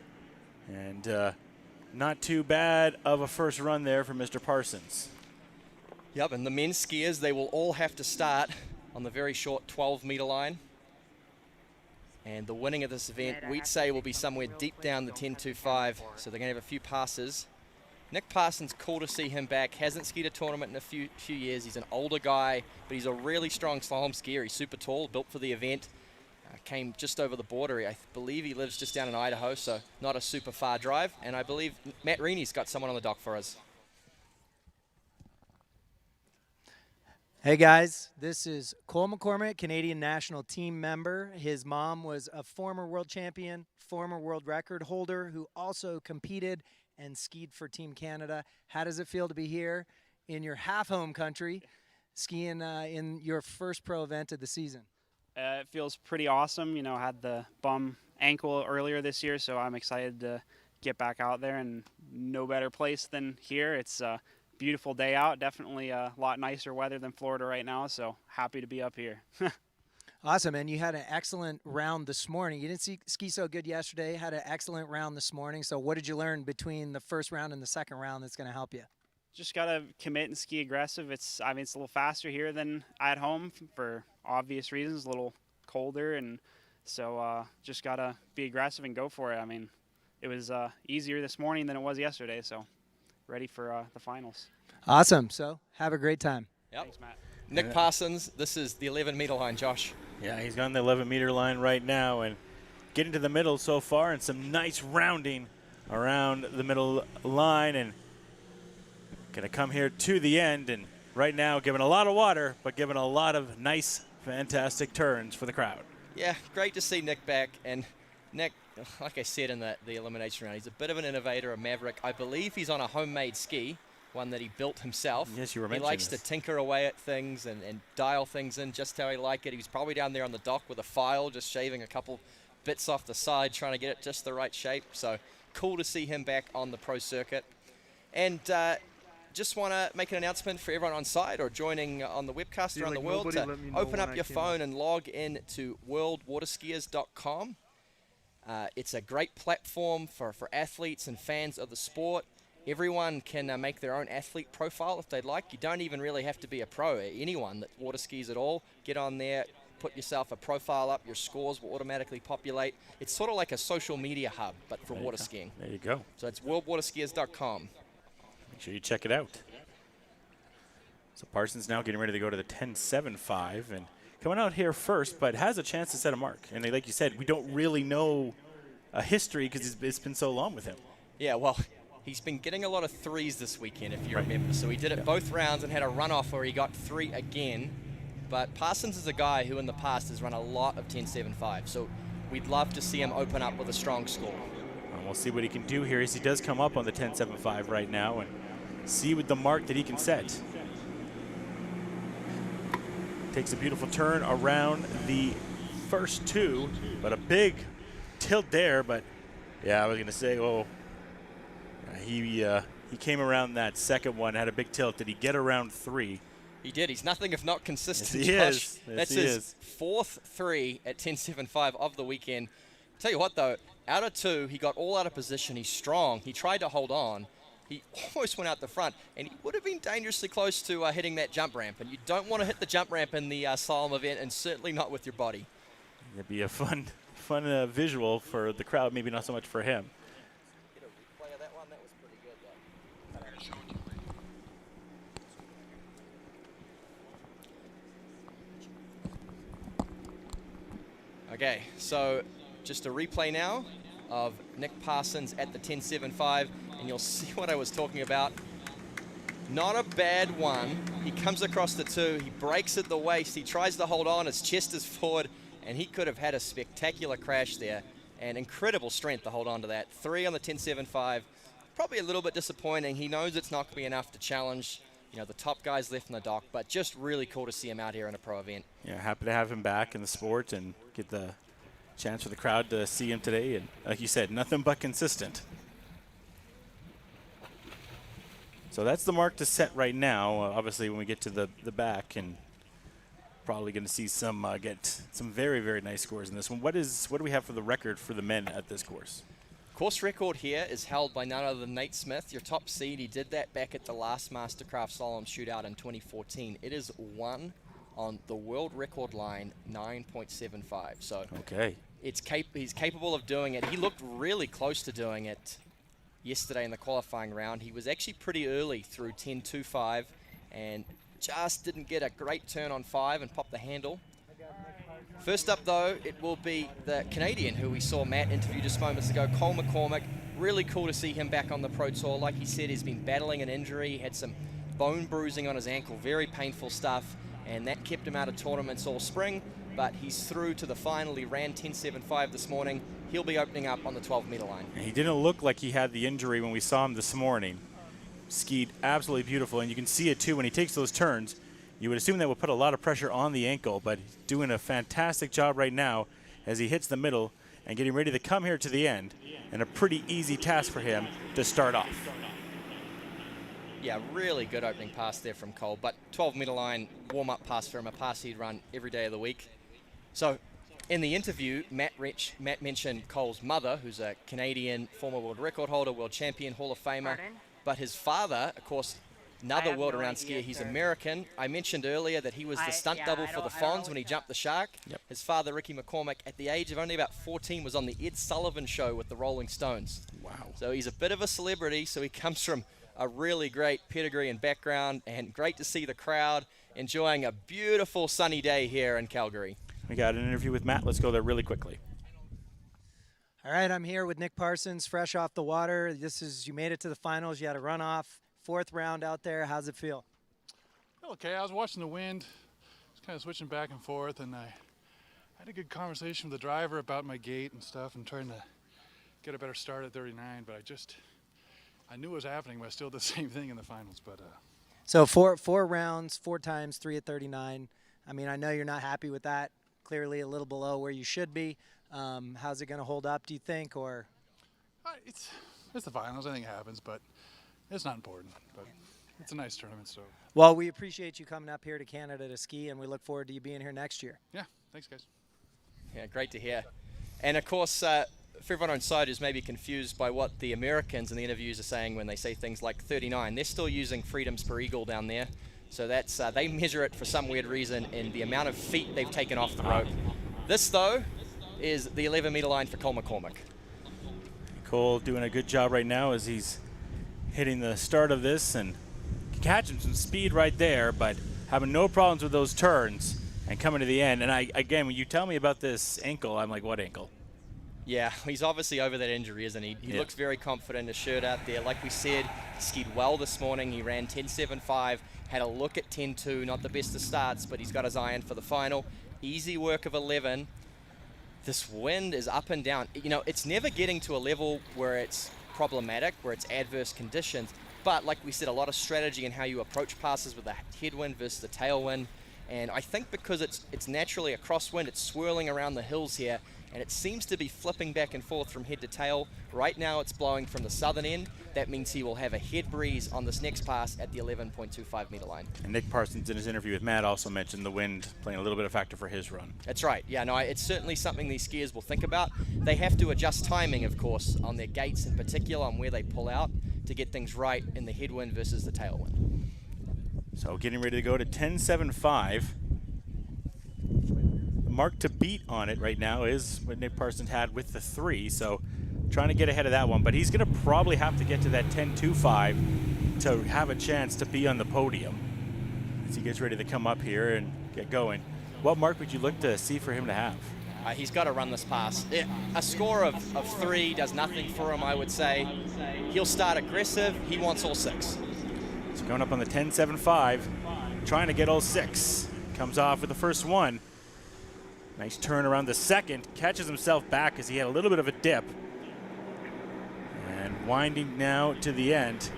And not too bad of a first run there for Mr. Parsons. Yep, and the men's skiers, they will all have to start on the very short 12-meter line. And the winning of this event, we'd say, will be somewhere deep down the 10.25, so they're going to have a few passes. Nick Parsons, cool to see him back. Hasn't skied a tournament in a few years. He's an older guy, but he's a really strong slalom skier. He's super tall, built for the event. Came just over the border. I believe he lives just down in Idaho, so not a super far drive. And I believe Matt Rini's got someone on the dock for us. Hey guys, this is Cole McCormack, Canadian national team member. His mom was a former world champion, former world record holder who also competed and skied for Team Canada. How does it feel to be here in your half home country skiing in your first pro event of the season? It feels pretty awesome. You know, I had the bum ankle earlier this year, so I'm excited to get back out there, and no better place than here. It's beautiful day out, definitely a lot nicer weather than Florida right now, so happy to be up here. Awesome, and you had an excellent round this morning. You didn't ski so good yesterday, had an excellent round this morning, so what did you learn between the first round and the second round that's going to help you? Just got to commit and ski aggressive. It's a little faster here than at home for obvious reasons, a little colder, and so just got to be aggressive and go for it. I mean, it was easier this morning than it was yesterday, so ready for the finals. Awesome. So have a great time. Yep. Thanks, Matt. Nick Parsons, this is the 11-meter line, Josh. Yeah, he's on the 11-meter line right now and getting to the middle so far, and some nice rounding around the middle line, and going to come here to the end, and right now giving a lot of water, but giving a lot of nice, fantastic turns for the crowd. Yeah, great to see Nick back. And Nick, like I said in the elimination round, he's a bit of an innovator, a maverick. I believe he's on a homemade ski, one that he built himself. Yes, you were mentioning He likes this. to tinker away at things and dial things in just how he like it. He was probably down there on the dock with a file, just shaving a couple bits off the side, trying to get it just the right shape. So cool to see him back on the pro circuit. And just want to make an announcement for everyone on site or joining on the webcast around the world to open up your phone and log in to WorldWaterSkiers.com. It's a great platform for athletes and fans of the sport. Everyone can make their own athlete profile if they'd like. You don't even really have to be a pro. Anyone that water skis at all, get on there, put yourself a profile up, your scores will automatically populate. It's sort of like a social media hub, but for water skiing. There you go. So it's WorldWaterSkiers.com. Make sure you check it out. So Parsons now getting ready to go to the 10.75 and coming out here first, but has a chance to set a mark. And like you said, we don't really know a history because it's been so long with him. Yeah, well, he's been getting a lot of threes this weekend, if you remember. So he did it both rounds and had a runoff where he got 3 again. But Parsons is a guy who in the past has run a lot of 10.75. So we'd love to see him open up with a strong score. And we'll see what he can do here as he does come up on the 10.75 right now and see with the mark that he can set. Takes a beautiful turn around the first two, but a big tilt there. But yeah, I was gonna say, he came around that second one, had a big tilt. Did he get around 3? He did. He's nothing if not consistent, yes, Josh. he is. Yes, That's he his is. 4th 3 at 10.75 of the weekend. Tell you what, though, out of 2, he got all out of position. He's strong. He tried to hold on. He almost went out the front, and he would have been dangerously close to hitting that jump ramp. And you don't want to hit the jump ramp in the slalom event, and certainly not with your body. It'd be a fun visual for the crowd, maybe not so much for him. Get a replay of that one. That was pretty good, though. Okay, so just a replay now of Nick Parsons at the 10.75, and you'll see what I was talking about. Not a bad one. He comes across the two, he breaks at the waist, he tries to hold on, his chest is forward, and he could have had a spectacular crash there, and incredible strength to hold on to that. 3 on the 10.75, probably a little bit disappointing. He knows it's not going to be enough to challenge, you know, the top guys left in the dock, but just really cool to see him out here in a pro event. Yeah, happy to have him back in the sport and get the chance for the crowd to see him today. And like you said, nothing but consistent. So that's the mark to set right now. Obviously, when we get to the back, and probably going to see some get some very, very nice scores in this one. What do we have for the record for the men at this course? Course record here is held by none other than Nate Smith, your top seed. He did that back at the last Mastercraft Slalom Shootout in 2014. It is 1 on the world record line, 9.75. So okay, he's capable of doing it. He looked really close to doing it yesterday in the qualifying round. He was actually pretty early through 10.25 and just didn't get a great turn on 5 and pop the handle. First up, though, it will be the Canadian who we saw Matt interview just moments ago, Cole McCormack. Really cool to see him back on the Pro Tour. Like he said, he's been battling an injury. He had some bone bruising on his ankle, very painful stuff, and that kept him out of tournaments all spring. But he's through to the final. He ran 10.75 this morning. He'll be opening up on the 12-meter line. And he didn't look like he had the injury when we saw him this morning. Skied absolutely beautiful, and you can see it too when he takes those turns. You would assume that would put a lot of pressure on the ankle, but he's doing a fantastic job right now as he hits the middle and getting ready to come here to the end. And a pretty easy task for him to start off. Yeah, really good opening pass there from Cole, but 12-meter line warm-up pass for him, a pass he'd run every day of the week. So in the interview, Matt mentioned Cole's mother, who's a Canadian former world record holder, world champion, Hall of Famer. Pardon? But his father, of course, another world around skier. He's American. I mentioned earlier that he was the stunt double for the Fonz when he jumped the shark. Yep. His father, Ricky McCormack, at the age of only about 14, was on the Ed Sullivan Show with the Rolling Stones. Wow. So he's a bit of a celebrity. So he comes from a really great pedigree and background, and great to see the crowd enjoying a beautiful sunny day here in Calgary. We got an interview with Matt. Let's go there really quickly. All right, I'm here with Nick Parsons, fresh off the water. You made it to the finals. You had a runoff, 4th round out there. How's it feel? Okay, I was watching the wind, just kind of switching back and forth, and I had a good conversation with the driver about my gait and stuff and trying to get a better start at 39, but I knew it was happening, but I still did the same thing in the finals. But So four rounds, 4 times, 3 at 39. I mean, I know you're not happy with that. Clearly a little below where you should be. How's it going to hold up, do you think? Or it's the finals. I think it happens, but it's not important. But it's a nice tournament. So. Well, we appreciate you coming up here to Canada to ski, and we look forward to you being here next year. Yeah, thanks, guys. Yeah, great to hear. And of course, for everyone on site who's maybe confused by what the Americans in the interviews are saying when they say things like 39, they're still using freedoms per eagle down there. So that's they measure it for some weird reason in the amount of feet they've taken off the rope. This, though, is the 11-meter line for Cole McCormack. Cole doing a good job right now as he's hitting the start of this and catching some speed right there, but having no problems with those turns and coming to the end. And again, when you tell me about this ankle, I'm like, what ankle? Yeah, he's obviously over that injury, isn't he? He looks very confident, his shirt out there. Like we said, he skied well this morning. He ran 10.75, had a look at 10.2, not the best of starts, but he's got his eye in for the final. Easy work of 11. This wind is up and down. You know, it's never getting to a level where it's problematic, where it's adverse conditions, but like we said, a lot of strategy in how you approach passes with the headwind versus the tailwind. And I think because it's naturally a crosswind, it's swirling around the hills here, and it seems to be flipping back and forth from head to tail. Right now it's blowing from the southern end. That means he will have a head breeze on this next pass at the 11.25 meter line. And Nick Parsons in his interview with Matt also mentioned the wind playing a little bit of factor for his run. That's right. Yeah, no, it's certainly something these skiers will think about. They have to adjust timing, of course, on their gates in particular, on where they pull out to get things right in the headwind versus the tailwind. So getting ready to go to 10.75. The mark to beat on it right now is what Nick Parsons had with the 3, so trying to get ahead of that one. But he's going to probably have to get to that 10.25 to have a chance to be on the podium as he gets ready to come up here and get going. What mark would you look to see for him to have? He's got to run this pass. A score of 3 does nothing for him, I would say. He'll start aggressive. He wants all 6. So going up on the 10.75, trying to get all 6. Comes off with the first one. Nice turn around the second. Catches himself back as he had a little bit of a dip. And winding now to the end.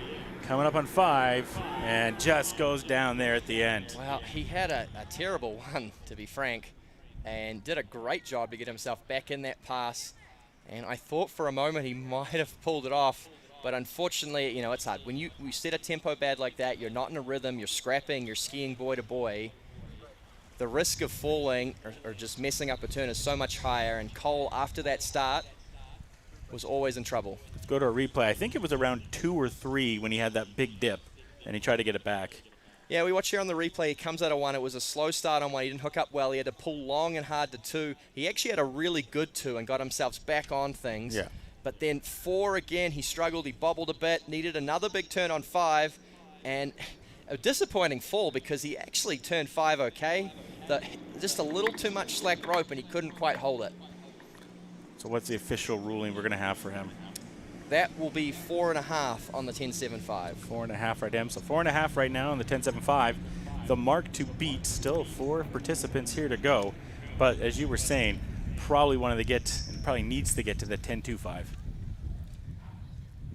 Coming up on 5 and just goes down there at the end. Well, he had a terrible one, to be frank, and did a great job to get himself back in that pass. And I thought for a moment he might have pulled it off, but unfortunately, you know, it's hard. When you set a tempo bad like that, you're not in a rhythm, you're scrapping, you're skiing boy to boy. The risk of falling or just messing up a turn is so much higher, and Cole, after that start, was always in trouble. Let's go to a replay. I think it was around 2 or 3 when he had that big dip, and he tried to get it back. Yeah, we watch here on the replay. He comes out of 1. It was a slow start on 1. He didn't hook up well. He had to pull long and hard to 2. He actually had a really good 2 and got himself back on things. Yeah. But then 4 again, he struggled. He bobbled a bit, needed another big turn on 5, and a disappointing fall because he actually turned 5 okay. Just a little too much slack rope, and he couldn't quite hold it. So what's the official ruling we're going to have for him? That will be 4.5 on the 10.75. 4.5 right now. So 4.5 right now on the 10.75. The mark to beat. Still 4 participants here to go. But as you were saying, probably probably needs to get to the 10.25.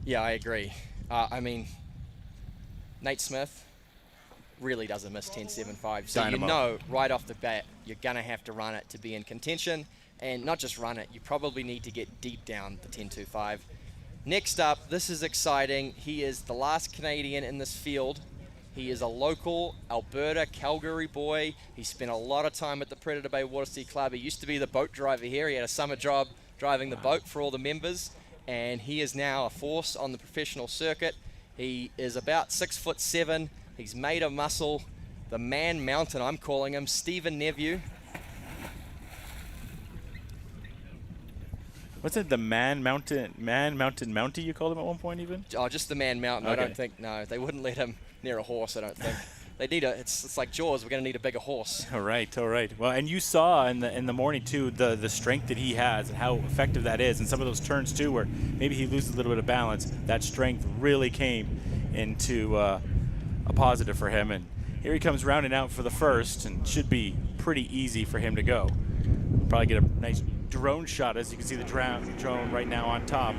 Yeah, I agree. I mean, Nate Smith really doesn't miss 10.75. So Dynamo. you know right off the bat you're going to have to run it to be in contention. And not just run it, you probably need to get deep down the 10.25. Next up, this is exciting. He is the last Canadian in this field. He is a local Alberta, Calgary boy. He spent a lot of time at the Predator Bay WaterSki Club. He used to be the boat driver here. He had a summer job driving the boat for all the members. And he is now a force on the professional circuit. He is about 6'7". He's made of muscle. The man mountain, I'm calling him, Stephen Neveu. What's it, the man mountain mountie you called him at one point even? Oh, just the man mountain. Okay. I don't think, no, they wouldn't let him near a horse, I don't think. They need it's like Jaws, we're going to need a bigger horse. All right. Well, and you saw in the morning too the strength that he has and how effective that is, and some of those turns too where maybe he loses a little bit of balance. That strength really came into a positive for him, and here he comes rounding out for the first, and should be pretty easy for him to go. Probably get a nice drone shot, as you can see the drone right now on top.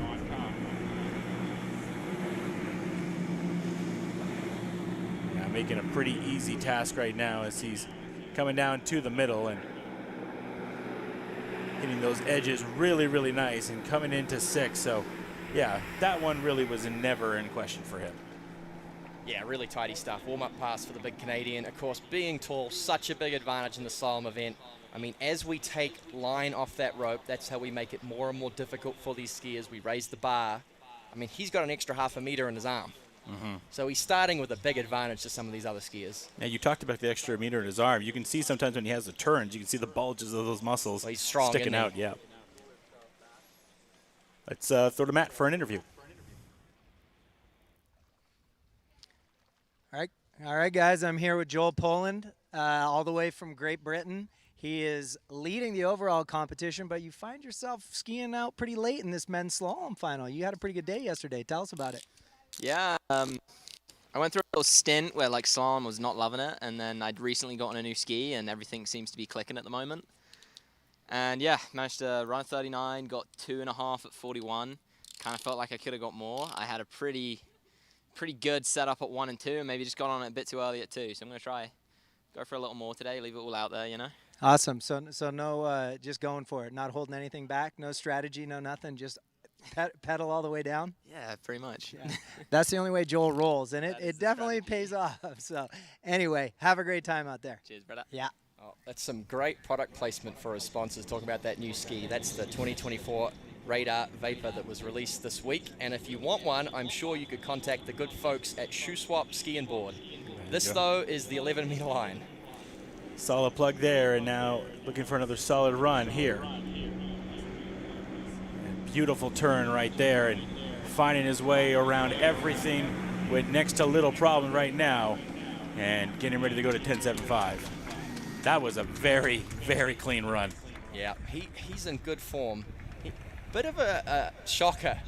Yeah, making a pretty easy task right now as he's coming down to the middle and hitting those edges really, really nice and coming into 6. So, yeah, that one really was never in question for him. Yeah, really tidy stuff. Warm-up pass for the big Canadian. Of course, being tall, such a big advantage in the slalom event. I mean, as we take line off that rope, that's how we make it more and more difficult for these skiers. We raise the bar. I mean, he's got an extra half a meter in his arm. So he's starting with a big advantage to some of these other skiers. Now, you talked about the extra meter in his arm. You can see sometimes when he has the turns, you can see the bulges of those muscles Well, he's strong, sticking isn't he? out. Yeah. Let's throw to Matt for an interview. All right, guys, I'm here with Joel Poland, all the way from Great Britain. He is leading the overall competition, but you find yourself skiing out pretty late in this men's slalom final. You had a pretty good day yesterday. Tell us about it. Yeah, I went through a little stint where like slalom was not loving it, and then I'd recently gotten a new ski, and everything seems to be clicking at the moment. And yeah, managed to run at 39, got 2.5 at 41. Kind of felt like I could have got more. I had a pretty good setup at 1 and 2, and maybe just got on it a bit too early at 2. So I'm gonna try go for a little more today, leave it all out there, you know. Awesome. So no, just going for it, not holding anything back, no strategy, no nothing, just pedal all the way down. Yeah, pretty much. Yeah. That's the only way Joel rolls, and it definitely pays off. So anyway, have a great time out there. Cheers, brother. Yeah. Oh, that's some great product placement for his sponsors, talking about that new ski. That's the 2024 Radar Vapor that was released this week. And if you want one, I'm sure you could contact the good folks at Shoe Swap Ski and Board. This, though, is the 11-meter line. Solid plug there, and now looking for another solid run here. And beautiful turn right there, and finding his way around everything with next to little problem right now, and getting ready to go to 10.75. That was a very, very clean run. Yeah, he's in good form. Bit of a shocker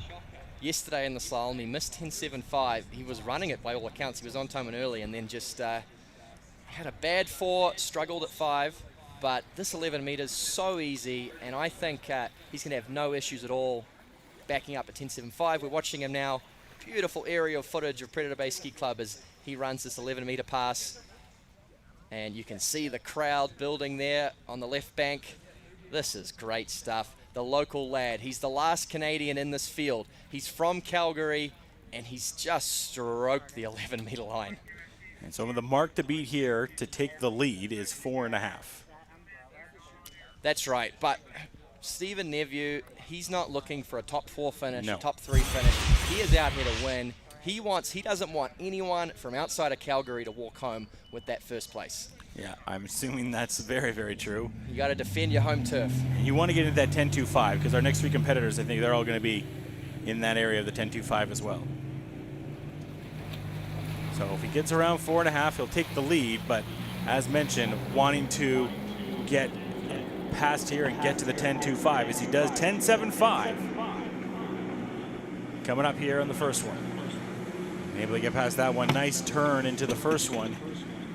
yesterday in the slalom. He missed 10.75. He was running it by all accounts. He was on time and early, and then just had a bad 4, struggled at 5. But this 11 meters so easy, and I think he's going to have no issues at all backing up at 10.75. We're watching him now. Beautiful aerial footage of Predator Bay Ski Club as he runs this 11-meter pass. And you can see the crowd building there on the left bank. This is great stuff. The local lad, he's the last Canadian in this field. He's from Calgary, and he's just stroked the 11-meter line. And so the mark to beat here to take the lead is 4.5. That's right, but Stephen Neveu, he's not looking for a top 4 finish, No. a top 3 finish. He is out here to win. He doesn't want anyone from outside of Calgary to walk home with that first place. Yeah, I'm assuming that's very, very true. You got to defend your home turf. And you want to get into that 10.25 because our next 3 competitors, I think they're all going to be in that area of the 10.25 as well. So if he gets around 4.5, he'll take the lead, but as mentioned, wanting to get past here and get to the 10.25 as he does 10.75. Coming up here on the first one. Able to get past that one. Nice turn into the first one.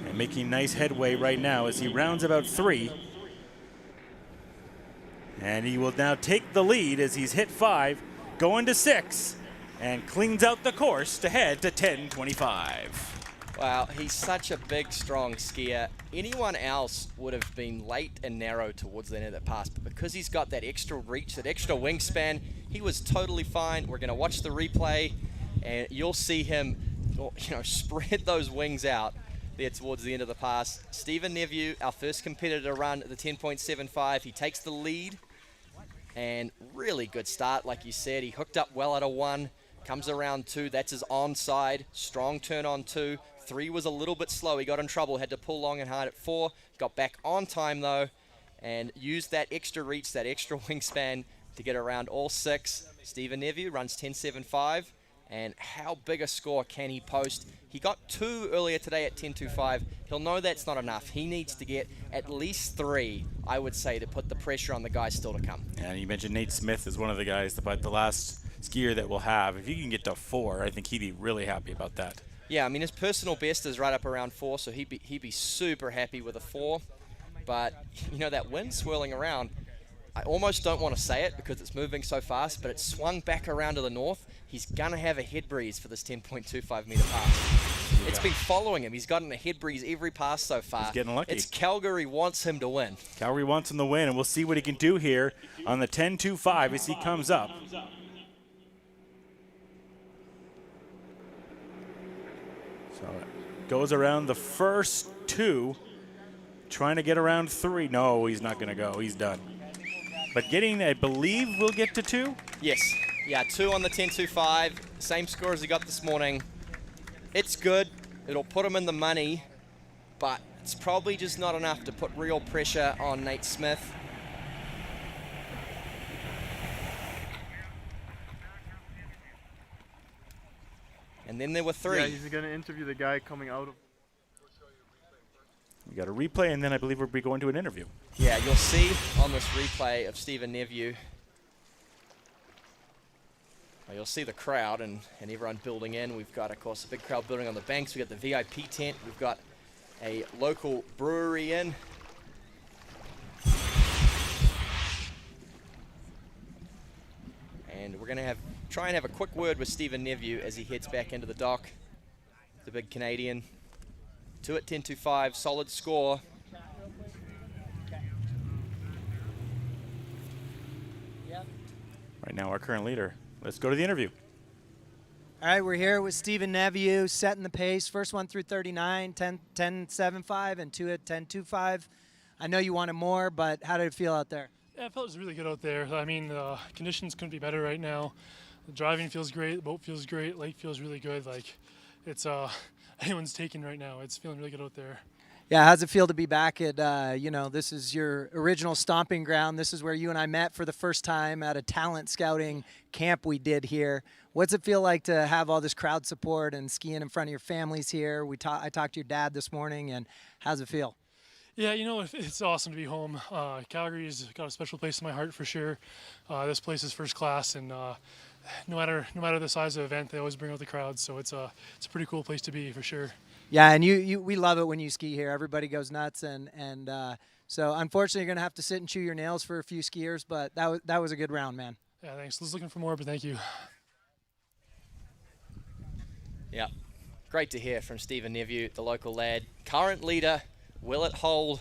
And making nice headway right now as he rounds about 3. And he will now take the lead as he's hit 5, going to 6, and cleans out the course to head to 10.25. Wow, he's such a big, strong skier. Anyone else would have been late and narrow towards the end of that pass, but because he's got that extra reach, that extra wingspan, he was totally fine. We're going to watch the replay, and you'll see him, spread those wings out there towards the end of the pass. Stephen Neveu, our first competitor to run at the 10.75. He takes the lead, and really good start, like you said. He hooked up well at a 1, comes around 2. That's his onside. Strong turn on 2. 3 was a little bit slow. He got in trouble, had to pull long and hard at 4. Got back on time, though, and used that extra reach, that extra wingspan to get around all 6. Stephen Neveu runs 10.75. And how big a score can he post? He got 2 earlier today at 10.25. He'll know that's not enough. He needs to get at least 3, I would say, to put the pressure on the guys still to come. And you mentioned Nate Smith is one of the guys, but the last skier that we'll have. If he can get to 4, I think he'd be really happy about that. Yeah, I mean, his personal best is right up around 4, so he'd be super happy with a 4. But, that wind swirling around, I almost don't want to say it because it's moving so fast, but it swung back around to the north. He's going to have a head breeze for this 10.25 meter pass. Yeah. It's been following him. He's gotten a head breeze every pass so far. He's getting lucky. It's Calgary wants him to win. Calgary wants him to win, and we'll see what he can do here on the 10.25 as he comes up. So it goes around the first 2, trying to get around 3. No, he's not going to go. He's done. But getting, I believe, we'll get to 2? Yes. Yeah, 2 on the 10.25. Same score as he got this morning. It's good. It'll put him in the money, but it's probably just not enough to put real pressure on Nate Smith. And then there were 3. Yeah, he's going to interview the guy coming out of. We got a replay, and then I believe we'll be going to an interview. Yeah, you'll see on this replay of Stephen Neveu. You'll see the crowd and everyone building in. We've got, of course, a big crowd building on the banks. We've got the VIP tent. We've got a local brewery in. And we're going to try and have a quick word with Stephen Neveu as he heads back into the dock. The big Canadian. 2 at 10.25, solid score. Right now, our current leader. Let's go to the interview. All right, we're here with Stephen Neveu, setting the pace. First one through 39, 10.75, and 2 at 10.25. I know you wanted more, but how did it feel out there? Yeah, I felt it was really good out there. I mean, the conditions couldn't be better right now. The driving feels great, the boat feels great, lake feels really good. Like, it's anyone's taken right now. It's feeling really good out there. Yeah, how's it feel to be back at, you know, this is your original stomping ground. This is where you and I met for the first time at a talent scouting camp we did here. What's it feel like to have all this crowd support and skiing in front of your families here? I talked to your dad this morning, and how's it feel? Yeah, you know, it's awesome to be home. Calgary's got a special place in my heart for sure. This place is first class, and no matter the size of the event, they always bring out the crowds. So it's a pretty cool place to be for sure. Yeah, and we love it when you ski here. Everybody goes nuts, and so unfortunately you're gonna have to sit and chew your nails for a few skiers, but that was a good round, man. Yeah, thanks. I was looking for more, but thank you. Yeah, great to hear from Stephen Nephew, the local lad. Current leader, will it hold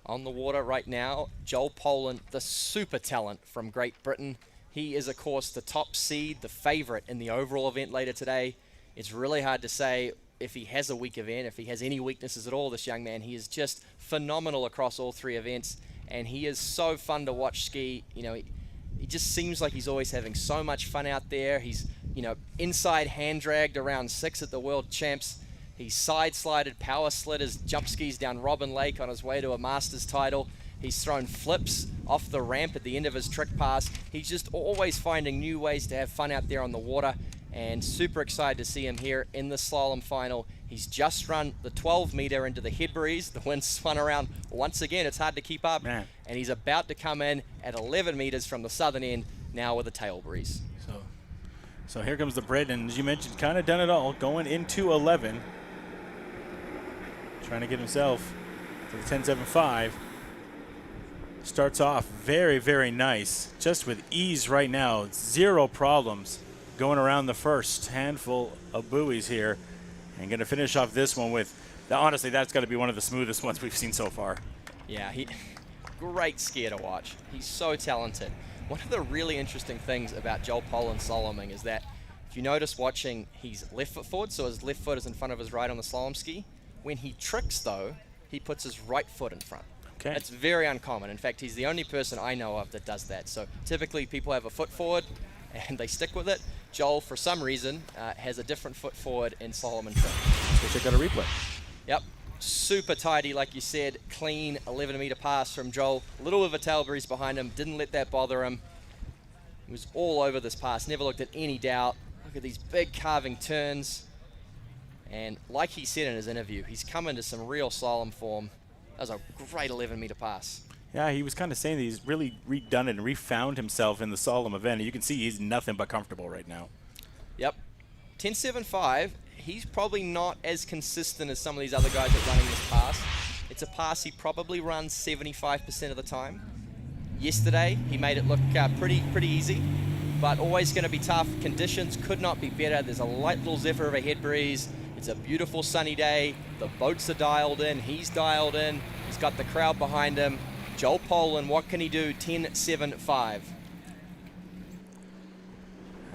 on the water right now? Joel Poland, the super talent from Great Britain. He is, of course, the top seed, the favorite in the overall event later today. It's really hard to say if he has a weak event, if he has any weaknesses at all, this young man. He is just phenomenal across all three events, and he is so fun to watch ski. You know, he just seems like he's always having so much fun out there. He's, you know, inside hand dragged around 6 at the World Champs. He's side-slided, power slid his jump skis down Robin Lake on his way to a Masters title. He's thrown flips off the ramp at the end of his trick pass. He's just always finding new ways to have fun out there on the water, and super excited to see him here in the slalom final. He's just run the 12-meter into the head breeze. The wind spun around once again. It's hard to keep up. Man. And he's about to come in at 11 meters from the southern end, now with a tail breeze. So here comes the Brit, and as you mentioned, kind of done it all, going into 11. Trying to get himself to the 10.75. Starts off very, very nice, just with ease right now. 0 problems going around the first handful of buoys here, and going to finish off this one with, honestly, that's got to be one of the smoothest ones we've seen so far. Yeah, great skier to watch. He's so talented. One of the really interesting things about Joel Poland's slaloming is that if you notice watching, he's left foot forward, so his left foot is in front of his right on the slalom ski. When he tricks, though, he puts his right foot in front. Okay. That's very uncommon. In fact, he's the only person I know of that does that. So typically people have a foot forward and they stick with it. Joel, for some reason, has a different foot forward in slalom and trick. So check out a replay. Yep. Super tidy, like you said. Clean 11-meter pass from Joel. A little bit of a tail breeze behind him. Didn't let that bother him. He was all over this pass. Never looked at any doubt. Look at these big carving turns. And like he said in his interview, he's come into some real slalom form. That was a great 11-meter pass. Yeah, he was kind of saying that he's really redone it and refound himself in the slalom event. You can see he's nothing but comfortable right now. Yep. 10.75. He's probably not as consistent as some of these other guys that are running this pass. It's a pass he probably runs 75% of the time. Yesterday, he made it look pretty easy, but always going to be tough. Conditions could not be better. There's a light little zephyr of a head breeze. It's a beautiful sunny day. The boats are dialed in. He's dialed in. He's got the crowd behind him. Joel Poland, what can he do? 10.75.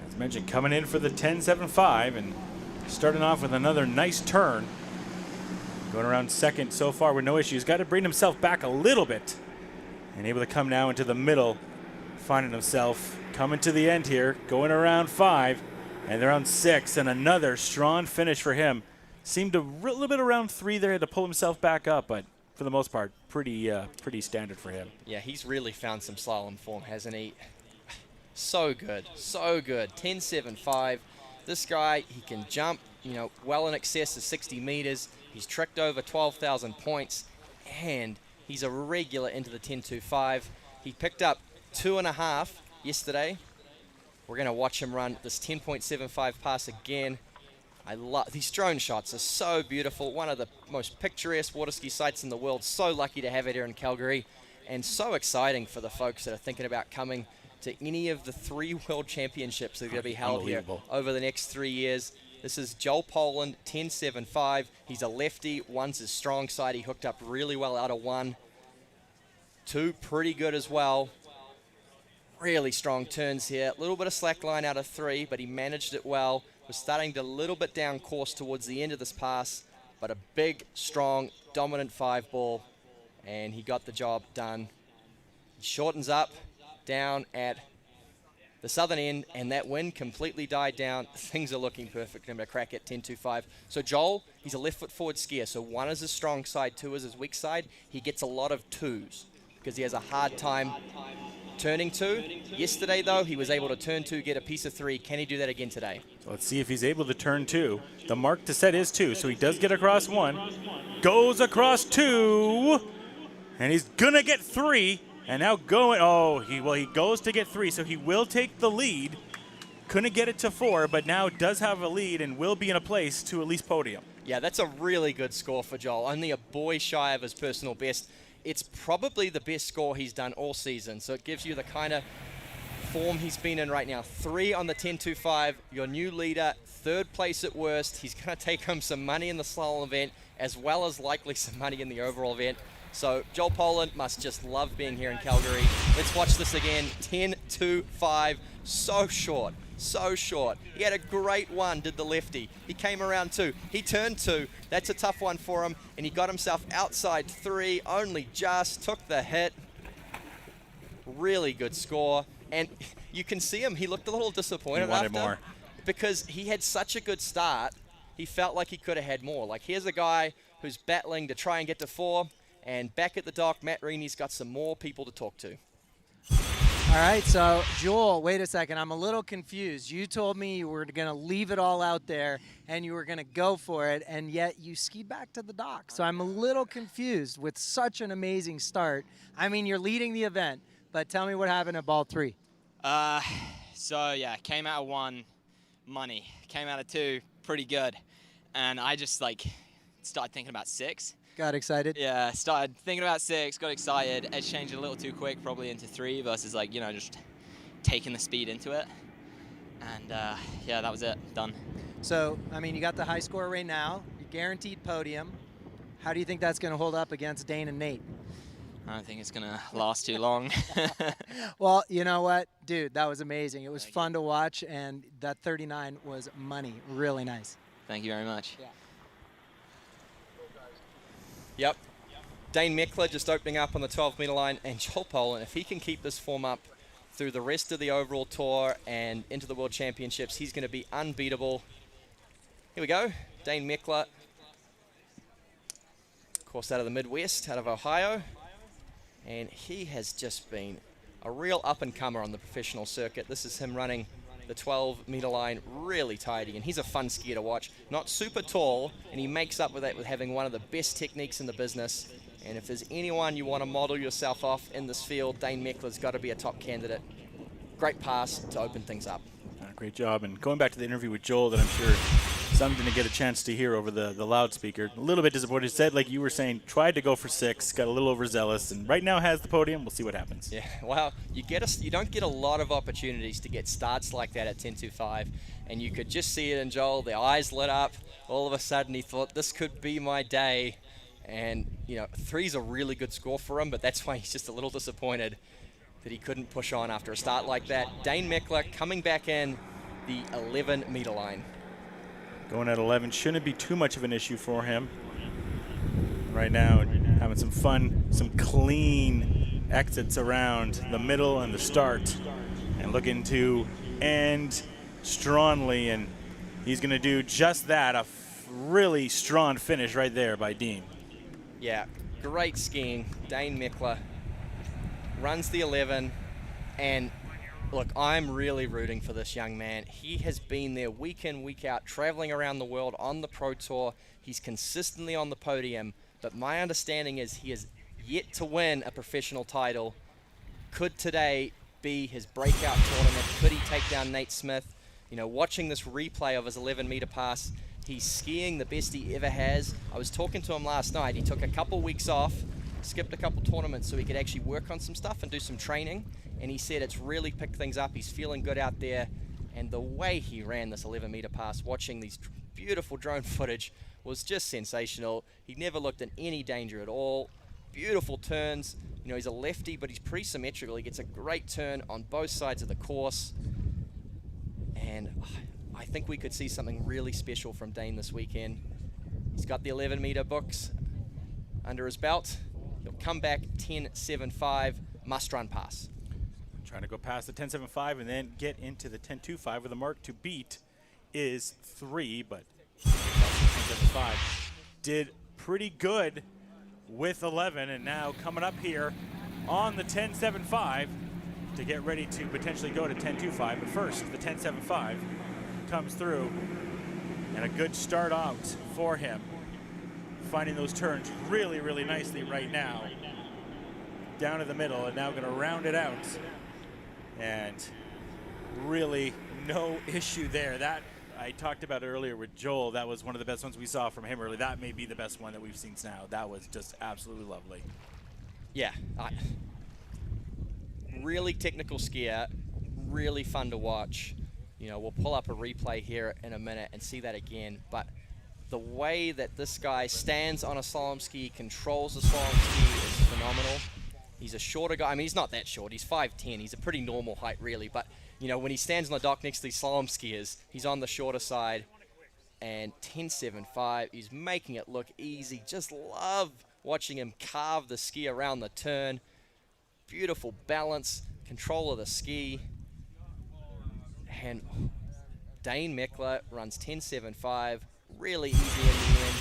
As mentioned, coming in for the 10.75 and starting off with another nice turn. Going around second so far with no issues. Got to bring himself back a little bit. And able to come now into the middle. Finding himself coming to the end here. Going around 5. And around 6. And another strong finish for him. Seemed a little bit around 3 there. Had to pull himself back up. But for the most part, pretty standard for him. Yeah, he's really found some slalom form, hasn't he? So good. So good. 10.75. This guy, he can jump, you know, well in excess of 60 meters. He's tricked over 12,000 points, and he's a regular into the 10.25. He picked up 2.5 yesterday. We're going to watch him run this 10.75 pass again. I love these drone shots. Are so beautiful. One of the most picturesque water ski sites in the world. So lucky to have it here in Calgary, and so exciting for the folks that are thinking about coming to any of the 3 World Championships that are going to be held here over the next 3 years. This is Joel Poland, 10.75. He's a lefty. 1's his strong side. He hooked up really well out of 1. 2, pretty good as well. Really strong turns here. A little bit of slack line out of 3, but he managed it well. Was starting to a little bit down course towards the end of this pass, but a big, strong, dominant 5 ball, and he got the job done. He shortens up, down at the southern end, and that wind completely died down. Things are looking perfect. I'm going to crack at 10.25. So Joel, he's a left foot forward skier. So 1 is his strong side, 2 is his weak side. He gets a lot of 2s because he has a hard time turning 2. Yesterday, though, he was able to turn 2, get a piece of 3. Can he do that again today? So let's see if he's able to turn 2. The mark to set is 2, so he does get across 1. Goes across 2, and he's going to get 3. And now he goes to get 3, so he will take the lead. Couldn't get it to 4, but now does have a lead and will be in a place to at least podium. Yeah, that's a really good score for Joel. Only a boy shy of his personal best. It's probably the best score he's done all season, so it gives you the kind of form he's been in right now. 3 on the 10.25, your new leader, 3rd place at worst. He's going to take home some money in the slalom event, as well as likely some money in the overall event. So Joel Poland must just love being here in Calgary. Let's watch this again. 10.25, so short, so short. He had a great 1, did the lefty. He came around 2, he turned 2. That's a tough one for him, and he got himself outside 3, only just took the hit. Really good score, and you can see him. He looked a little disappointed He wanted after more. because he had such a good start. He felt like he could have had more. Like, here's a guy who's battling to try and get to 4. And back at the dock, Matt Rini's got some more people to talk to. All right, so Joel, wait a second. I'm a little confused. You told me you were going to leave it all out there and you were going to go for it, and yet you skied back to the dock. So I'm a little confused with such an amazing start. I mean, you're leading the event, but tell me what happened at ball 3. So yeah, came out of 1, money. Came out of 2, pretty good. And I just started thinking about 6. Got excited? Yeah, started thinking about 6, got excited. Edge changed a little too quick, probably into 3 versus just taking the speed into it. And yeah, that was it, done. So, I mean, you got the high score right now. You're guaranteed podium. How do you think that's going to hold up against Dane and Nate? I don't think it's going to last too long. Well, you know what? Dude, that was amazing. It was fun to watch, and that 39 was money. Really nice. Thank you very much. Yeah. Yep. Dane Mechler just opening up on the 12-meter line, and Joel Poland, if he can keep this form up through the rest of the overall tour and into the World Championships, he's going to be unbeatable. Here we go. Dane Mechler, of course, out of the Midwest, out of Ohio. And he has just been a real up-and-comer on the professional circuit. This is him running the 12-meter line really tidy, and he's a fun skier to watch. Not super tall, and he makes up with that with having one of the best techniques in the business. And if there's anyone you want to model yourself off in this field, Dane Mechler's got to be a top candidate. Great pass to open things up. Great job. And going back to the interview with Joel that I'm sure some didn't get a chance to hear over the loudspeaker. A little bit disappointed. Said, like you were saying, tried to go for 6, got a little overzealous, and right now has the podium. We'll see what happens. Yeah, well, you don't get a lot of opportunities to get starts like that at 10.25, and you could just see it in Joel. The eyes lit up. All of a sudden, he thought, this could be my day. And, 3's a really good score for him, but that's why he's just a little disappointed that he couldn't push on after a start like that. Dane Mechler coming back in the 11-meter line. Going at 11 shouldn't be too much of an issue for him. Right now, having some fun, some clean exits around the middle and the start, and looking to end strongly, and he's going to do just that, a really strong finish right there by Dean. Yeah, great skiing. Dane Mechler runs the 11, and look, I'm really rooting for this young man. He has been there week in, week out, traveling around the world on the Pro Tour. He's consistently on the podium, but my understanding is he has yet to win a professional title. Could today be his breakout tournament? Could he take down Nate Smith? Watching this replay of his 11-meter pass, he's skiing the best he ever has. I was talking to him last night. He took a couple weeks off, skipped a couple tournaments so he could actually work on some stuff and do some training. And he said it's really picked things up. He's feeling good out there. And the way he ran this 11-meter pass, watching these beautiful drone footage, was just sensational. He never looked in any danger at all. Beautiful turns. He's a lefty, but he's pretty symmetrical. He gets a great turn on both sides of the course. And I think we could see something really special from Dane this weekend. He's got the 11-meter books under his belt. He'll come back 10.75, must-run pass. Trying to go past the 10.75 and then get into the 10.25 where the mark to beat is 3, but 10.75 did pretty good with 11, and now coming up here on the 10.75 to get ready to potentially go to 10.25. But first, the 10.75 comes through, and a good start out for him. Finding those turns really, really nicely right now. Down to the middle, and now going to round it out. And really no issue there. That I talked about earlier with Joel. That was one of the best ones we saw from him early. That may be the best one that we've seen now. That was just absolutely lovely. Yeah, really technical skier, really fun to watch. You know, we'll pull up a replay here in a minute and see that again. But the way that this guy stands on a slalom ski, controls the slalom ski is phenomenal. He's a shorter guy. I mean, he's not that short. He's 5'10". He's a pretty normal height, really. But, you know, when he stands on the dock next to these slalom skiers, he's on the shorter side. And 10.75, he's making it look easy. Just love watching him carve the ski around the turn. Beautiful balance, control of the ski. And Dane Mechler runs 10.75, really easy in the end.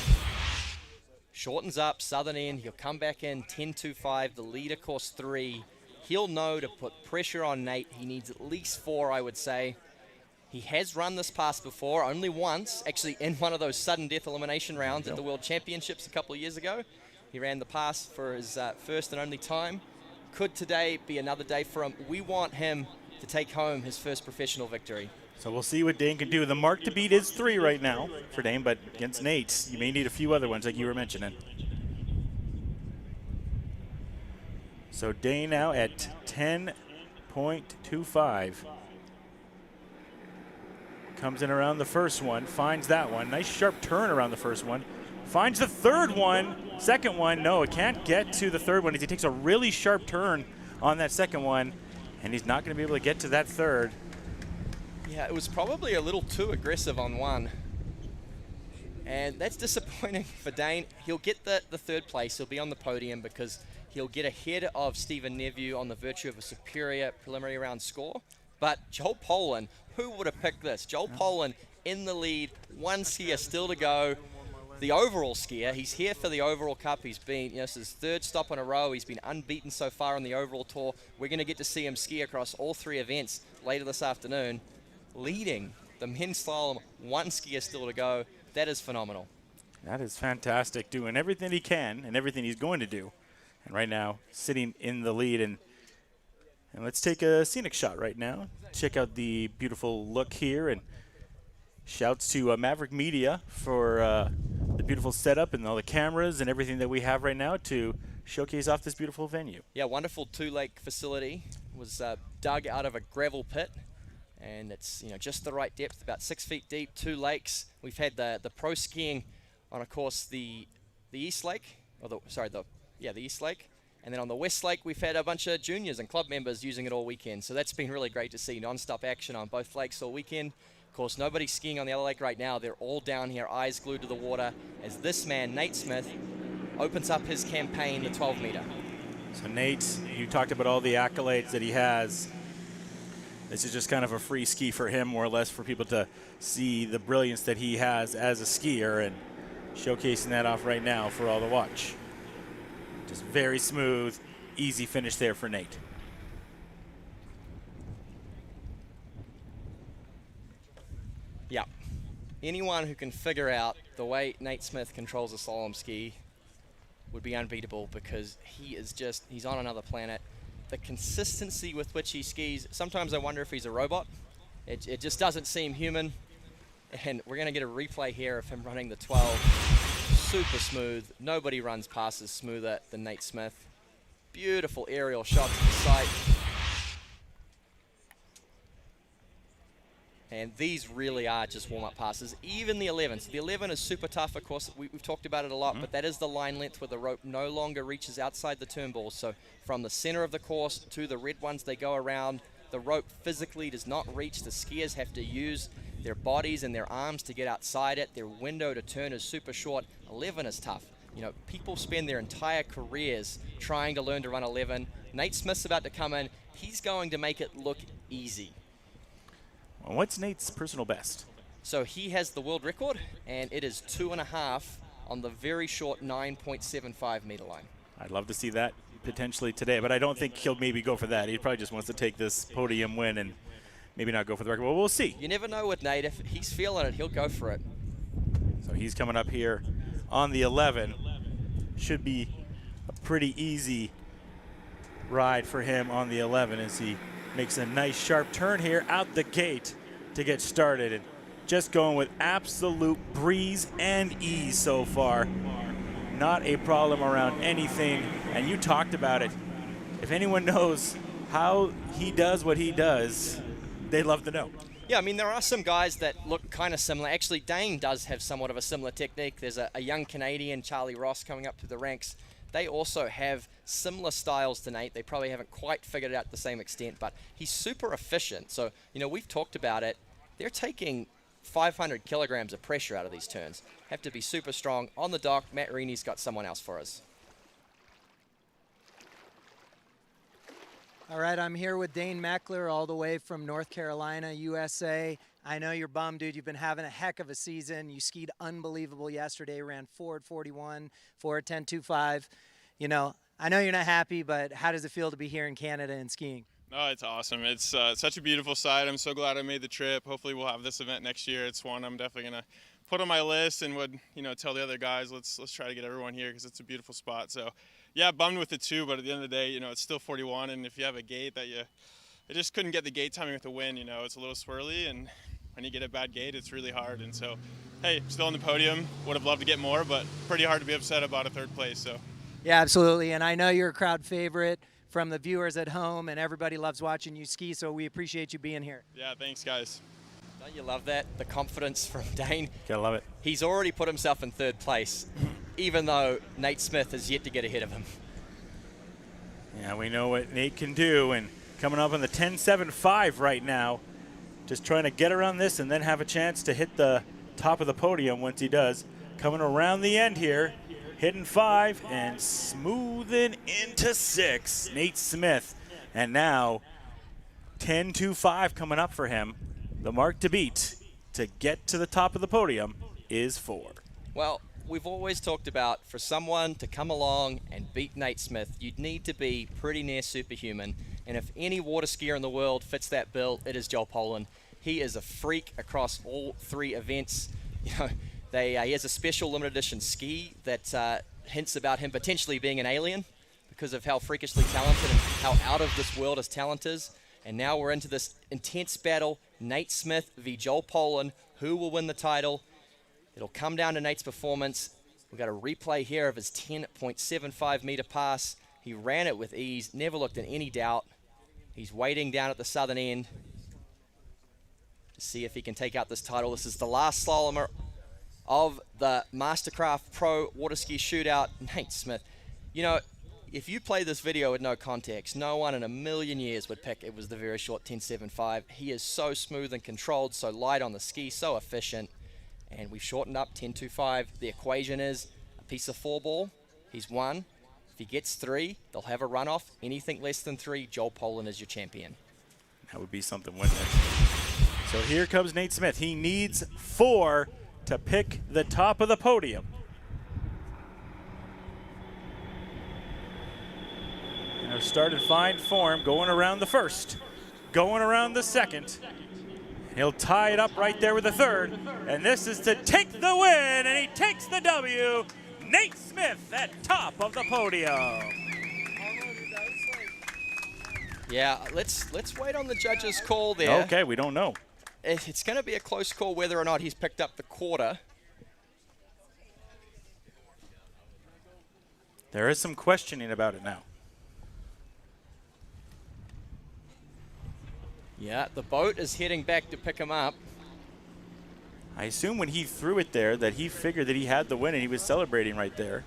Shortens up, southern end, he'll come back in 10.25, the leader course 3. He'll know to put pressure on Nate. He needs at least 4, I would say. He has run this pass before, only once, actually in one of those sudden death elimination rounds at the World Championships a couple of years ago. He ran the pass for his first and only time. Could today be another day for him? We want him to take home his first professional victory. So we'll see what Dane can do. The mark to beat is 3 right now for Dane, but against Nate, you may need a few other ones like you were mentioning. So Dane now at 10.25. Comes in around the first one, finds that one. Nice sharp turn around the first one. Finds the third one, second one. No, it can't get to the third one. He takes a really sharp turn on that second one, and he's not going to be able to get to that third. Yeah, it was probably a little too aggressive on one. And that's disappointing for Dane. He'll get the third place. He'll be on the podium because he'll get ahead of Stephen Neveu on the virtue of a superior preliminary round score. But Joel Poland, who would have picked this? Joel Poland in the lead, one skier still to go. The overall skier, he's here for the overall cup. He's been, this is his 3rd stop in a row. He's been unbeaten so far on the overall tour. We're going to get to see him ski across all 3 events later this afternoon, leading the men's slalom, one skier still to go. That is phenomenal. That is fantastic, doing everything he can and everything he's going to do. And right now, sitting in the lead. And let's take a scenic shot right now. Check out the beautiful look here. And shouts to Maverick Media for the beautiful setup and all the cameras and everything that we have right now to showcase off this beautiful venue. Yeah, wonderful 2-lake facility. Was dug out of a gravel pit. And it's just the right depth, about 6 feet deep, 2 lakes. We've had the pro skiing on, of course, the East Lake, or the East Lake. And then on the West Lake, we've had a bunch of juniors and club members using it all weekend. So that's been really great to see, non-stop action on both lakes all weekend. Of course, nobody's skiing on the other lake right now. They're all down here, eyes glued to the water, as this man, Nate Smith, opens up his campaign, the 12-meter. So Nate, you talked about all the accolades that he has. This is just kind of a free ski for him, more or less, for people to see the brilliance that he has as a skier, and showcasing that off right now for all to watch. Just very smooth, easy finish there for Nate. Yeah. Anyone who can figure out the way Nate Smith controls a slalom ski would be unbeatable, because he's on another planet. The consistency with which he skis, sometimes I wonder if he's a robot. It just doesn't seem human. And we're going to get a replay here of him running the 12. Super smooth. Nobody runs passes smoother than Nate Smith. Beautiful aerial shots to the site. And these really are just warm-up passes. Even the 11. So the 11 is super tough, of course. We've talked about it a lot, but that is the line length where the rope no longer reaches outside the turn balls. So from the center of the course to the red ones they go around, the rope physically does not reach. The skiers have to use their bodies and their arms to get outside it. Their window to turn is super short. 11 is tough. People spend their entire careers trying to learn to run 11. Nate Smith's about to come in. He's going to make it look easy. Well, what's Nate's personal best? So he has the world record, and it is 2.5 on the very short 9.75 meter line. I'd love to see that potentially today, but I don't think he'll maybe go for that. He probably just wants to take this podium win and maybe not go for the record. Well, we'll see. You never know with Nate. If he's feeling it, he'll go for it. So he's coming up here on the 11. Should be a pretty easy ride for him on the 11 as he makes a nice sharp turn here out the gate to get started. And just going with absolute breeze and ease so far. Not a problem around anything. And you talked about it. If anyone knows how he does what he does, they'd love to know. Yeah, I mean, there are some guys that look kind of similar. Actually, Dane does have somewhat of a similar technique. There's a young Canadian, Charlie Ross, coming up through the ranks. They also have similar styles to Nate. They probably haven't quite figured it out to the same extent, but he's super efficient. So, you know, we've talked about it. They're taking 500 kilograms of pressure out of these turns. Have to be super strong. On the dock, Matt Rini's got someone else for us. All right, I'm here with Dane Mechler all the way from North Carolina, USA. I know you're bummed, dude. You've been having a heck of a season. You skied unbelievable yesterday, ran 4:41, 4:10.25. You know, I know you're not happy, but how does it feel to be here in Canada and skiing? Oh, it's awesome. It's such a beautiful side. I'm so glad I made the trip. Hopefully we'll have this event next year. It's one I'm definitely going to put on my list and would, you know, tell the other guys, let's try to get everyone here because it's a beautiful spot. So, yeah, bummed with it too, but at the end of the day, you know, it's still 41, and if you have a gate that I just couldn't get the gate timing with the wind, you know, it's a little swirly, and when you get a bad gate, it's really hard. And so, hey, still on the podium. Would have loved to get more, but pretty hard to be upset about a third place. So. Yeah, absolutely, and I know you're a crowd favorite from the viewers at home, and everybody loves watching you ski, so we appreciate you being here. Yeah, thanks, guys. Don't you love that? The confidence from Dane. Gotta love it. He's already put himself in third place, even though Nate Smith has yet to get ahead of him. Yeah, we know what Nate can do, and coming up on the 10.75 right now, just trying to get around this and then have a chance to hit the top of the podium once he does. Coming around the end here, hitting 5 and smoothing into 6, Nate Smith. And now 10.25 coming up for him. The mark to beat to get to the top of the podium is 4. Well, we've always talked about for someone to come along and beat Nate Smith, you'd need to be pretty near superhuman. And if any water skier in the world fits that bill, it is Joel Poland. He is a freak across all 3 events. You know, he has a special limited edition ski that hints about him potentially being an alien because of how freakishly talented and how out of this world his talent is. And now we're into this intense battle, Nate Smith v. Joel Poland. Who will win the title? It'll come down to Nate's performance. We've got a replay here of his 10.75 meter pass. He ran it with ease, never looked in any doubt. He's waiting down at the southern end to see if he can take out this title. This is the last slalomer of the Mastercraft Pro WaterSki Shootout. Nate Smith, you know, if you play this video with no context, no one in a million years would pick it was the very short 10.75. He is so smooth and controlled, so light on the ski, so efficient. And we've shortened up 10.25. The equation is a piece of 4 ball. He's won. If he gets 3, they'll have a runoff. Anything less than 3, Joel Poland is your champion. That would be something, wouldn't it? So here comes Nate Smith. He needs 4 to pick the top of the podium. You know, started fine form, going around the first, going around the second. He'll tie it up right there with the third, and this is to take the win, and he takes the W. Nate Smith at top of the podium. Yeah, let's wait on the judges' call there. Okay, we don't know. It's going to be a close call whether or not he's picked up the quarter. There is some questioning about it now. Yeah, the boat is heading back to pick him up. I assume when he threw it there that he figured that he had the win and he was celebrating right there.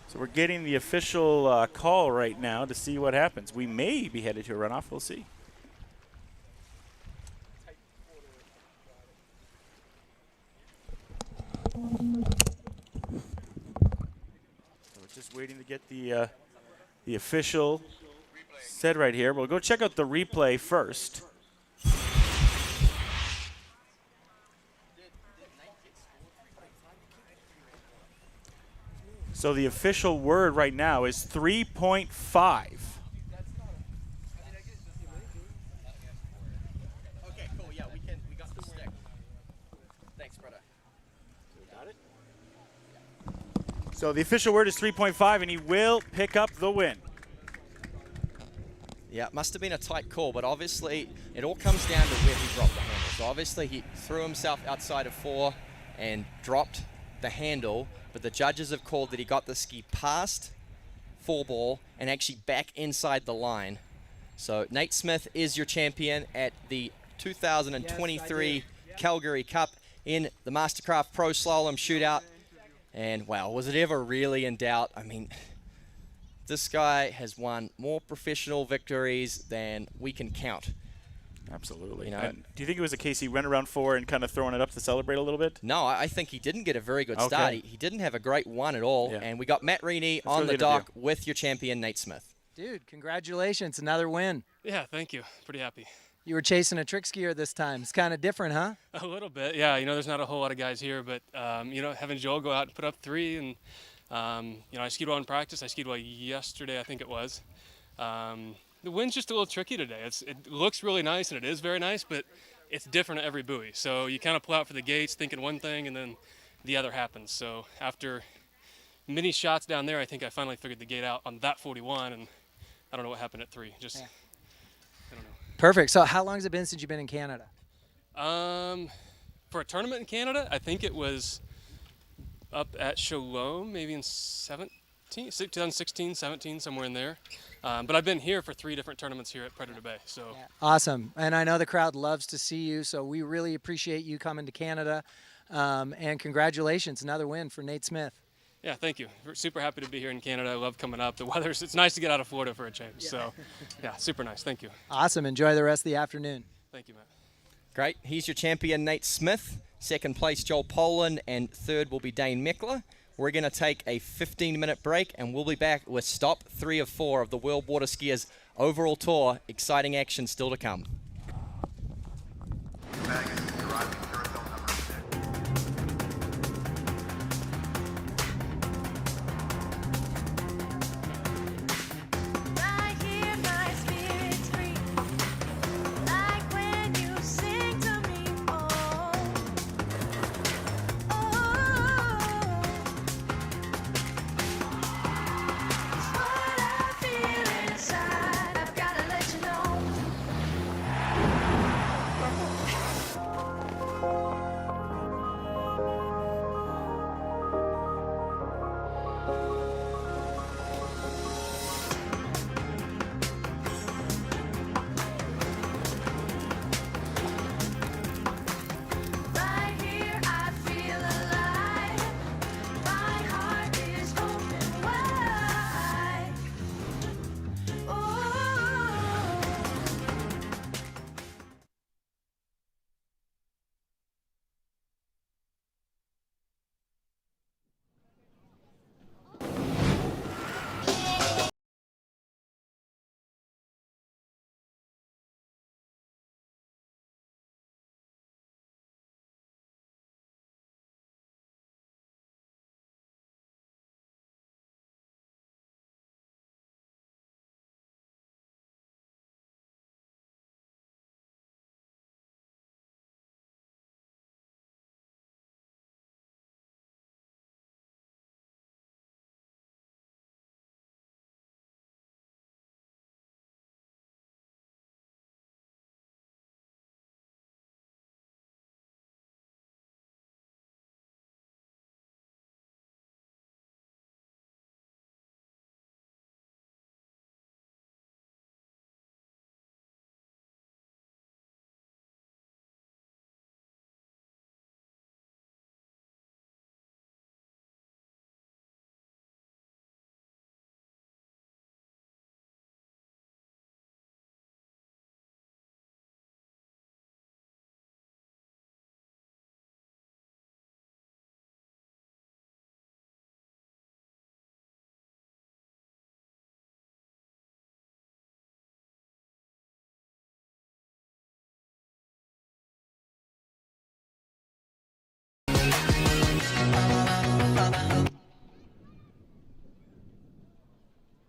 So we're getting the official call right now to see what happens. We may be headed to a runoff. We'll see. So we're just waiting to get the official said right here. We'll go check out the replay first. So the official word right now is 3.5. Okay, cool. Yeah, we got the stick. Thanks, brother. Got it? So the official word is 3.5, and he will pick up the win. Yeah, it must have been a tight call, but obviously it all comes down to where he dropped the handle. So obviously he threw himself outside of 4 and dropped the handle, but the judges have called that he got the ski past 4 ball and actually back inside the line. So Nate Smith is your champion at the 2023 Calgary Cup in the Mastercraft Pro Slalom Shootout. And wow, was it ever really in doubt? I mean, this guy has won more professional victories than we can count. Absolutely. You know, And do you think it was a case he went around 4 and kind of throwing it up to celebrate a little bit? No, I think he didn't get a very good start. Okay. He didn't have a great one at all. Yeah. And we got Matt Rini Let's go on to the the dock with your champion, Nate Smith. Dude, congratulations. Another win. Yeah, thank you. Pretty happy. You were chasing a trick skier this time. It's kind of different, huh? A little bit, yeah. You know, there's not a whole lot of guys here, but, you know, having Joel go out and put up 3, and, you know, I skied well in practice. I skied well yesterday, I think it was. The wind's just a little tricky today. It looks really nice, and it is very nice, but it's different at every buoy. So you kind of pull out for the gates thinking one thing, and then the other happens. So after many shots down there, I think I finally figured the gate out on that 41, and I don't know what happened at 3. Just, I don't know. Perfect. So how long has it been since you've been in Canada? For a tournament in Canada, I think it was up at Shalom, maybe in 2016, 17, somewhere in there. But I've been here for 3 different tournaments here at Predator Bay. So Awesome. And I know the crowd loves to see you, so we really appreciate you coming to Canada. And congratulations, another win for Nate Smith. yeah, thank you. We're super happy to be here in Canada. I love coming up. The weather's, it's nice to get out of Florida for a change. So yeah, super nice. Thank you. Awesome. Enjoy the rest of the afternoon. Thank you, Matt. Great. He's your champion, Nate Smith. Second place, Joel Poland. And third will be Dane Mechler. We're going to take a 15-minute break, and we'll be back with stop 3 of 4 of the World WaterSkiers overall tour. Exciting action still to come.